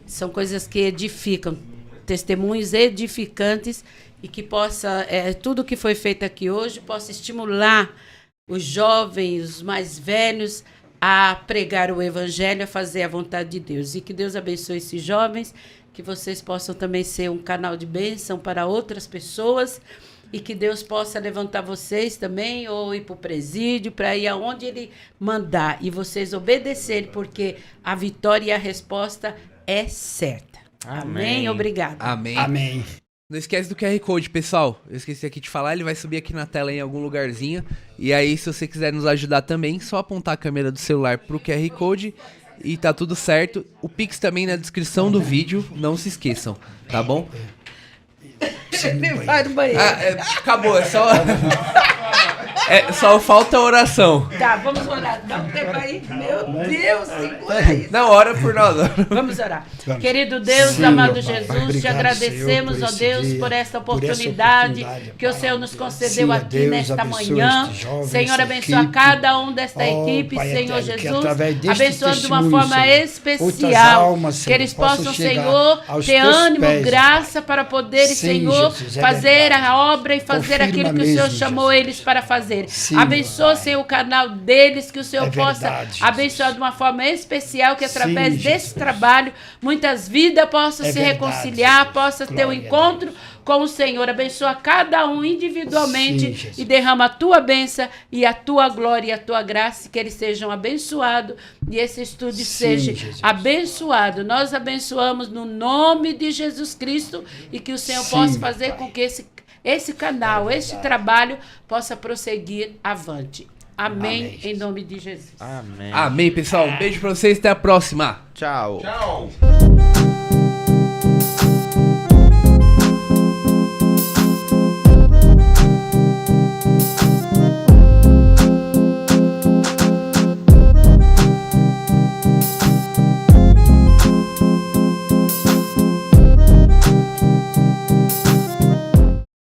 são coisas que edificam, testemunhos edificantes e que possa, tudo que foi feito aqui hoje, possa estimular os jovens, os mais velhos, a pregar o evangelho, a fazer a vontade de Deus. E que Deus abençoe esses jovens, que vocês possam também ser um canal de bênção para outras pessoas e que Deus possa levantar vocês também ou ir para o presídio, para ir aonde Ele mandar e vocês obedecerem, porque a vitória e a resposta é certa. Amém? Obrigada. Amém. Amém. Não esquece do QR Code, pessoal. Eu esqueci aqui de falar, ele vai subir aqui na tela em algum lugarzinho. E aí, se você quiser nos ajudar também, só apontar a câmera do celular pro QR Code e tá tudo certo. O Pix também na descrição do vídeo, não se esqueçam, tá bom? Ele vai no banheiro. Acabou, só falta a oração. Tá, vamos orar. Dá um tempo aí. Meu Deus, segura isso. Não, ora por nós. Vamos orar. Vamos. Querido Deus, Sim, amado meu Pai. Jesus, te Obrigado, agradecemos, Senhor, ó por Deus, esse por dia, esta por essa oportunidade oportunidade, que o Pai. Senhor nos concedeu Sim, ó aqui Deus, nesta abençoe manhã. este jovem, Senhor, essa abençoa equipe. cada um desta Oh, equipe, Pai Senhor eterno, que Jesus, através deste abençoando de uma testemunho, forma Senhor, outras especial, almas, que Senhor, eles possam possam, chegar Senhor, aos ter teus ânimo, pés, graça para poderem, Sim, Senhor, Jesus, é fazer verdade. a obra e fazer Confirma aquilo que o Senhor mesmo, chamou Jesus. eles para fazer. Sim, Abençoa, Pai. Senhor, o canal deles, que o Senhor É possa verdade, Jesus. abençoar de uma forma especial, que através Sim, desse Jesus. trabalho muitas vidas possam É se verdade, reconciliar, Jesus. possam ter um Glória a encontro com o Senhor. Abençoa cada um individualmente Sim, Jesus. e derrama a tua bênção e a tua glória e a tua graça, que eles sejam abençoados e esse estúdio Sim, seja Jesus. abençoado. Nós abençoamos no nome de Jesus Cristo e que o Senhor Sim, possa meu fazer Pai. com que esse canal, este trabalho possa prosseguir avante. Amém, Amém, em nome de Jesus. Amém. Amém, pessoal. Um beijo pra vocês, até a próxima. Tchau. Tchau.